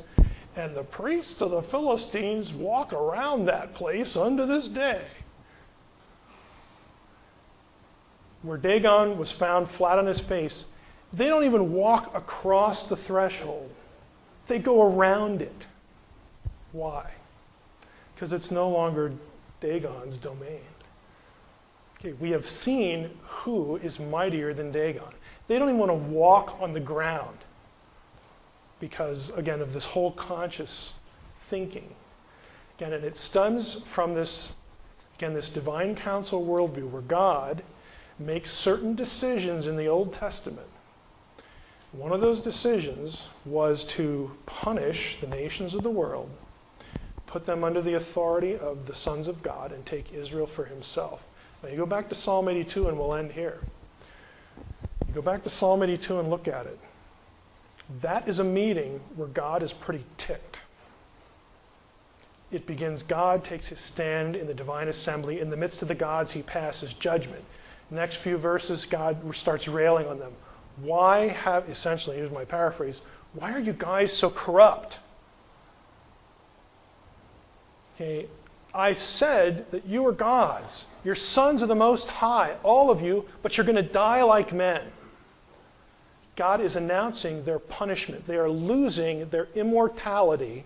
and the priests of the Philistines walk around that place unto this day. Where Dagon was found flat on his face, they don't even walk across the threshold. They go around it. Why? Because it's no longer Dagon's domain. Okay, we have seen who is mightier than Dagon. They don't even want to walk on the ground because, again, of this whole conscious thinking. Again, and it stems from this divine council worldview where God makes certain decisions in the Old Testament. One of those decisions was to punish the nations of the world, put them under the authority of the sons of God, and take Israel for himself. Now you go back to Psalm 82 and we'll end here. You go back to Psalm 82 and look at it. That is a meeting where God is pretty ticked. It begins, God takes his stand in the divine assembly. In the midst of the gods, he passes judgment. Next few verses, God starts railing on them. Essentially, here's my paraphrase, why are you guys so corrupt? Okay, I said that you are gods. You're sons of the Most High, all of you, but you're going to die like men. God is announcing their punishment. They are losing their immortality.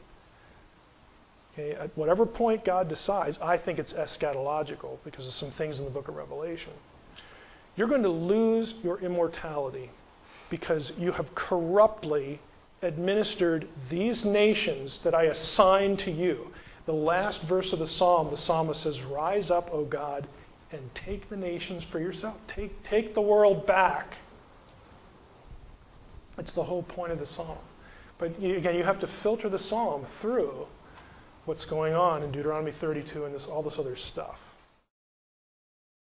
Okay, at whatever point God decides, I think it's eschatological because of some things in the book of Revelation. You're going to lose your immortality because you have corruptly administered these nations that I assigned to you. The last verse of the psalmist says, rise up, O God, and take the nations for yourself. Take the world back. It's the whole point of the psalm. But again, you have to filter the psalm through what's going on in Deuteronomy 32 and all this other stuff.